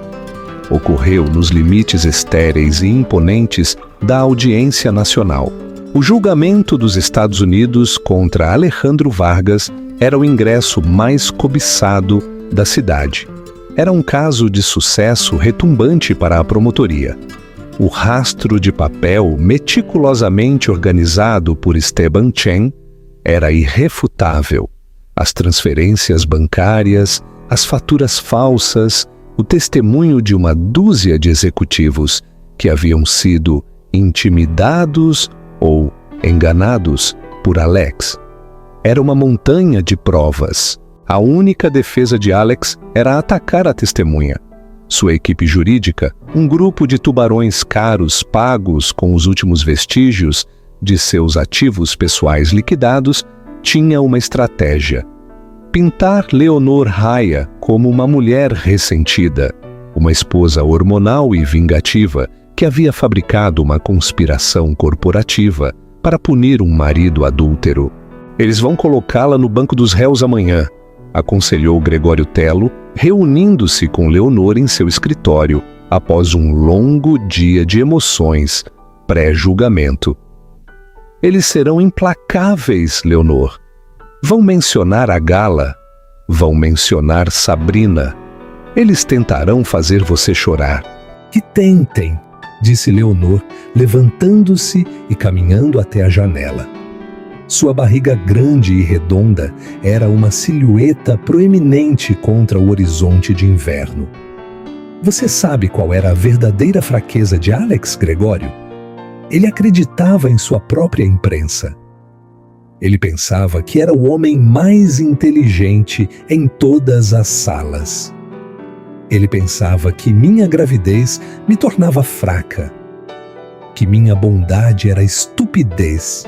Ocorreu nos limites estéreis e imponentes da audiência nacional. O julgamento dos Estados Unidos contra Alejandro Vargas era o ingresso mais cobiçado da cidade. Era um caso de sucesso retumbante para a promotoria. O rastro de papel meticulosamente organizado por Esteban Chen era irrefutável. As transferências bancárias, as faturas falsas, o testemunho de uma dúzia de executivos que haviam sido intimidados ou enganados por Alex. Era uma montanha de provas. A única defesa de Alex era atacar a testemunha. Sua equipe jurídica, um grupo de tubarões caros pagos com os últimos vestígios de seus ativos pessoais liquidados, tinha uma estratégia: pintar Leonor Raya como uma mulher ressentida, uma esposa hormonal e vingativa que havia fabricado uma conspiração corporativa para punir um marido adúltero. Eles vão colocá-la no banco dos réus amanhã, aconselhou Gregório Tello, reunindo-se com Leonor em seu escritório após um longo dia de emoções pré-julgamento. Eles serão implacáveis, Leonor. Vão mencionar a Gala, vão mencionar Sabrina. Eles tentarão fazer você chorar. Que tentem, disse Leonor, levantando-se e caminhando até a janela. Sua barriga grande e redonda era uma silhueta proeminente contra o horizonte de inverno. Você sabe qual era a verdadeira fraqueza de Alex, Gregório? Ele acreditava em sua própria imprensa. Ele pensava que era o homem mais inteligente em todas as salas. Ele pensava que minha gravidez me tornava fraca, que minha bondade era estupidez.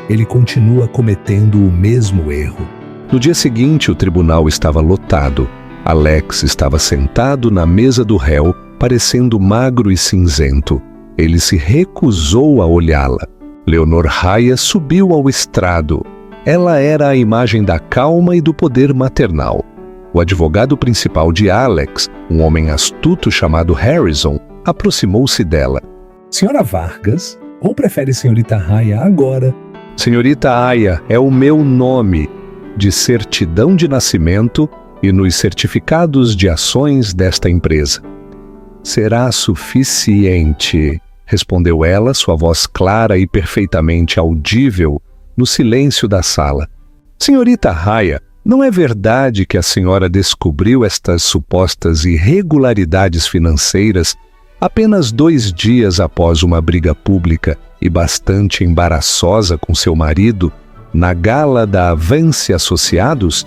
Ele continua cometendo o mesmo erro. No dia seguinte, o tribunal estava lotado. Alex estava sentado na mesa do réu, parecendo magro e cinzento. Ele se recusou a olhá-la. Leonor Raya subiu ao estrado. Ela era a imagem da calma e do poder maternal. O advogado principal de Alex, um homem astuto chamado Harrison, aproximou-se dela. Senhora Vargas, ou prefere senhorita Raya agora? Senhorita Aya é o meu nome, de certidão de nascimento e nos certificados de ações desta empresa. Será suficiente, respondeu ela, sua voz clara e perfeitamente audível no silêncio da sala. Senhorita Raya, não é verdade que a senhora descobriu estas supostas irregularidades financeiras apenas 2 dias após uma briga pública e bastante embaraçosa com seu marido, na gala da Avance Associados?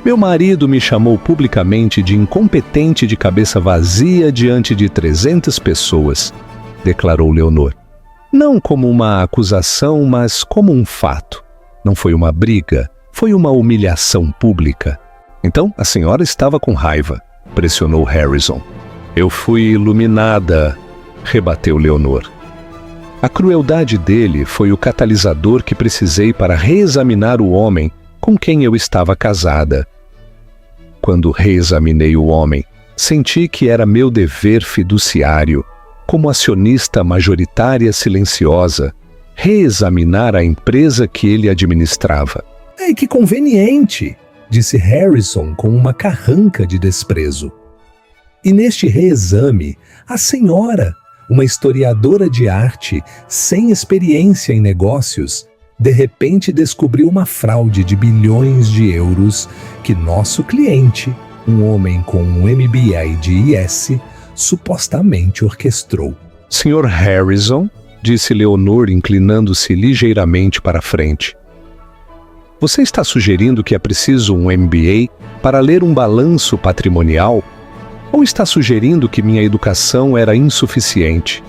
Meu marido me chamou publicamente de incompetente de cabeça vazia diante de 300 pessoas, declarou Leonor. Não como uma acusação, mas como um fato. Não foi uma briga, foi uma humilhação pública. Então a senhora estava com raiva, pressionou Harrison. Eu fui iluminada, rebateu Leonor. A crueldade dele foi o catalisador que precisei para reexaminar o homem com quem eu estava casada. Quando reexaminei o homem, senti que era meu dever fiduciário, como acionista majoritária silenciosa, reexaminar a empresa que ele administrava. Que conveniente, disse Harrison com uma carranca de desprezo. E neste reexame, a senhora, uma historiadora de arte sem experiência em negócios, de repente descobriu uma fraude de bilhões de euros que nosso cliente, um homem com um MBA de IS, supostamente orquestrou. Sr. Harrison, disse Leonor inclinando-se ligeiramente para a frente. Você está sugerindo que é preciso um MBA para ler um balanço patrimonial? Ou está sugerindo que minha educação era insuficiente?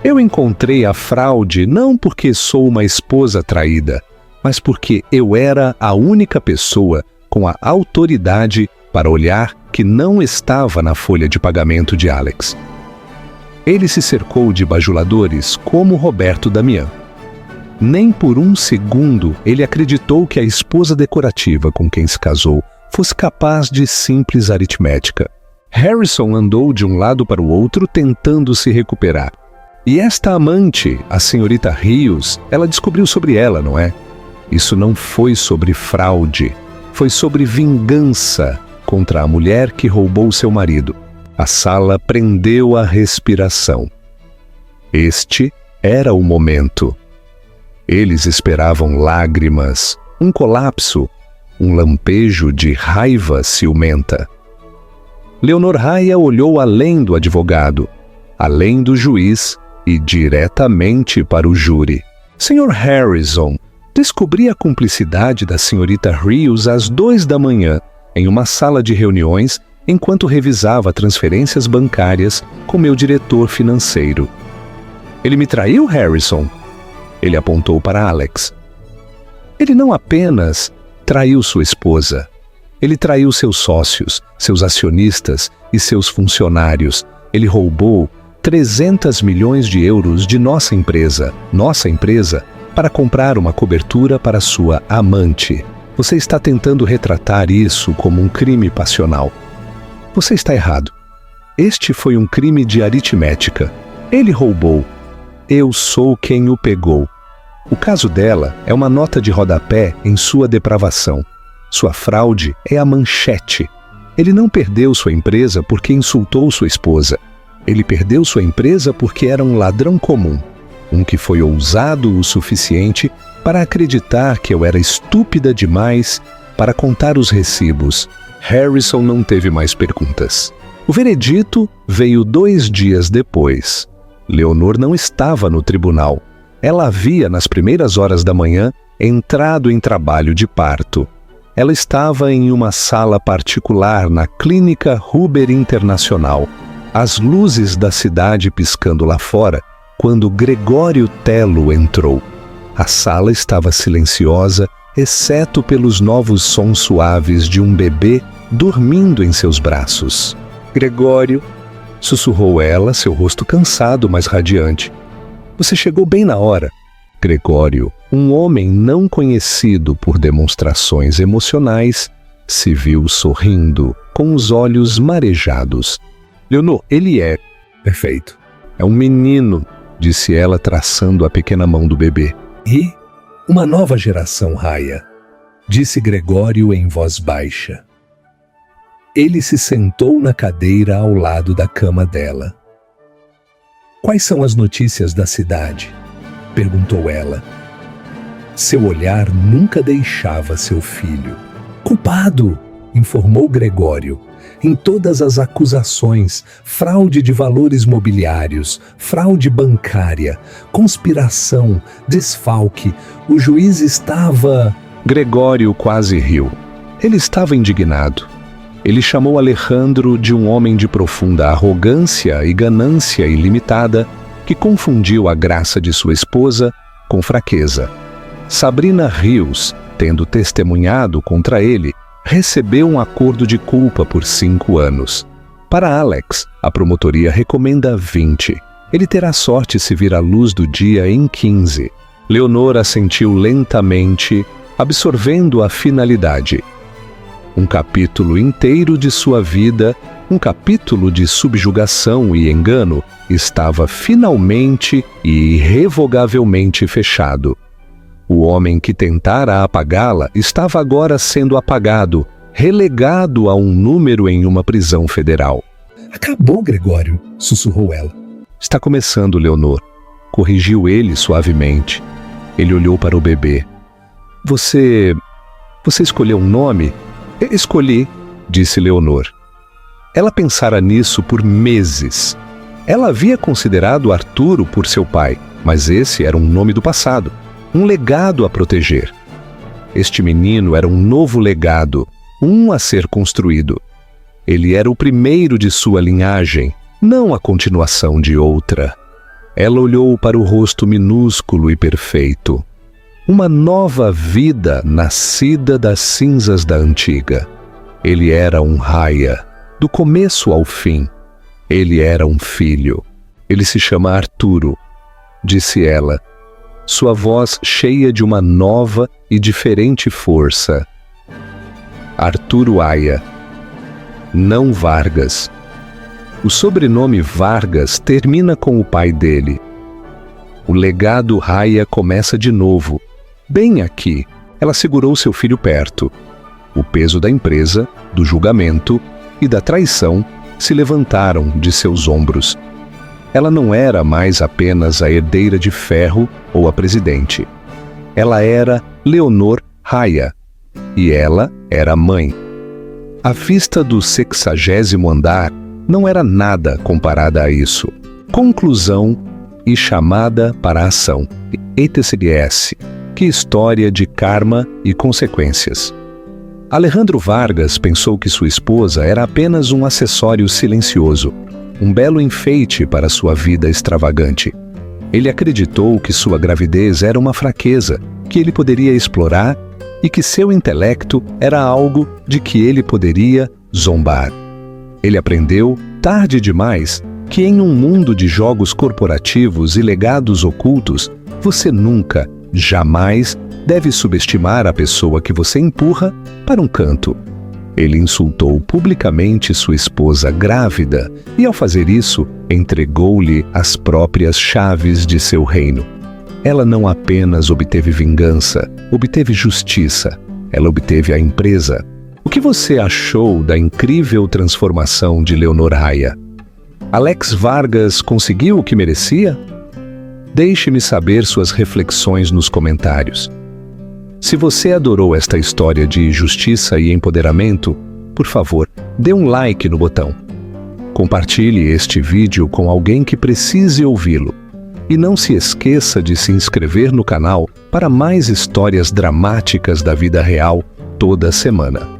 Eu encontrei a fraude não porque sou uma esposa traída, mas porque eu era a única pessoa com a autoridade para olhar que não estava na folha de pagamento de Alex. Ele se cercou de bajuladores como Roberto Damião. Nem por um segundo ele acreditou que a esposa decorativa com quem se casou fosse capaz de simples aritmética. Harrison andou de um lado para o outro tentando se recuperar. E esta amante, a senhorita Rios, ela descobriu sobre ela, não é? Isso não foi sobre fraude, foi sobre vingança contra a mulher que roubou seu marido. A sala prendeu a respiração. Este era o momento. Eles esperavam lágrimas, um colapso, um lampejo de raiva ciumenta. Leonor Raya olhou além do advogado, além do juiz e diretamente para o júri. Sr. Harrison, descobri a cumplicidade da senhorita Rios às 2 da manhã, em uma sala de reuniões, enquanto revisava transferências bancárias com meu diretor financeiro. Ele me traiu, Harrison? Ele apontou para Alex. Ele não apenas traiu sua esposa, ele traiu seus sócios, seus acionistas e seus funcionários. Ele roubou 300 milhões de euros de nossa empresa, para comprar uma cobertura para sua amante. Você está tentando retratar isso como um crime passional. Você está errado. Este foi um crime de aritmética. Ele roubou. Eu sou quem o pegou. O caso dela é uma nota de rodapé em sua depravação. Sua fraude é a manchete. Ele não perdeu sua empresa porque insultou sua esposa. Ele perdeu sua empresa porque era um ladrão comum. Um que foi ousado o suficiente para acreditar que eu era estúpida demais para contar os recibos. Harrison não teve mais perguntas. O veredito veio 2 dias depois. Leonor não estava no tribunal. Ela havia, nas primeiras horas da manhã, entrado em trabalho de parto. Ela estava em uma sala particular na Clínica Huber Internacional. As luzes da cidade piscando lá fora, quando Gregório Tello entrou. A sala estava silenciosa, exceto pelos novos sons suaves de um bebê dormindo em seus braços. Gregório, sussurrou ela, seu rosto cansado, mas radiante. Você chegou bem na hora. Gregório, um homem não conhecido por demonstrações emocionais, se viu sorrindo, com os olhos marejados. Leonor, ele é perfeito. É um menino, disse ela, traçando a pequena mão do bebê. E uma nova geração, Raya, disse Gregório em voz baixa. Ele se sentou na cadeira ao lado da cama dela. Quais são as notícias da cidade? Perguntou ela. Seu olhar nunca deixava seu filho. Culpado, informou Gregório. Em todas as acusações, fraude de valores mobiliários, fraude bancária, conspiração, desfalque, o juiz estava... Gregório quase riu. Ele estava indignado. Ele chamou Alejandro de um homem de profunda arrogância e ganância ilimitada que confundiu a graça de sua esposa com fraqueza. Sabrina Rios, tendo testemunhado contra ele, recebeu um acordo de culpa por 5 anos. Para Alex, a promotoria recomenda 20. Ele terá sorte se vir à luz do dia em 15. Leonor assentiu lentamente, absorvendo a finalidade. Um capítulo inteiro de sua vida, um capítulo de subjugação e engano, estava finalmente e irrevogavelmente fechado. O homem que tentara apagá-la estava agora sendo apagado, relegado a um número em uma prisão federal. Acabou, Gregório, sussurrou ela. Está começando, Leonor, corrigiu ele suavemente. Ele olhou para o bebê. Você escolheu um nome? Escolhi, disse Leonor. Ela pensara nisso por meses. Ela havia considerado Arturo por seu pai, mas esse era um nome do passado, um legado a proteger. Este menino era um novo legado, um a ser construído. Ele era o primeiro de sua linhagem, não a continuação de outra. Ela olhou para o rosto minúsculo e perfeito. Uma nova vida nascida das cinzas da antiga. Ele era um Raya, do começo ao fim. Ele era um filho. Ele se chama Arturo, disse ela, sua voz cheia de uma nova e diferente força. Arturo Aya, não Vargas. O sobrenome Vargas termina com o pai dele. O legado Raya começa de novo. Bem aqui, ela segurou seu filho perto. O peso da empresa, do julgamento e da traição se levantaram de seus ombros. Ela não era mais apenas a herdeira de ferro ou a presidente. Ela era Leonor Raya, e ela era mãe. A vista do 60º andar não era nada comparada a isso. Conclusão e chamada para a ação. ETCS. Que história de karma e consequências. Alejandro Vargas pensou que sua esposa era apenas um acessório silencioso, um belo enfeite para sua vida extravagante. Ele acreditou que sua gravidez era uma fraqueza que ele poderia explorar e que seu intelecto era algo de que ele poderia zombar. Ele aprendeu, tarde demais, que em um mundo de jogos corporativos e legados ocultos, você nunca, jamais, deve subestimar a pessoa que você empurra para um canto. Ele insultou publicamente sua esposa grávida e, ao fazer isso, entregou-lhe as próprias chaves de seu reino. Ela não apenas obteve vingança, obteve justiça. Ela obteve a empresa. O que você achou da incrível transformação de Leonor Haya? Alex Vargas conseguiu o que merecia? Deixe-me saber suas reflexões nos comentários. Se você adorou esta história de justiça e empoderamento, por favor, dê um like no botão. Compartilhe este vídeo com alguém que precise ouvi-lo. E não se esqueça de se inscrever no canal para mais histórias dramáticas da vida real toda semana.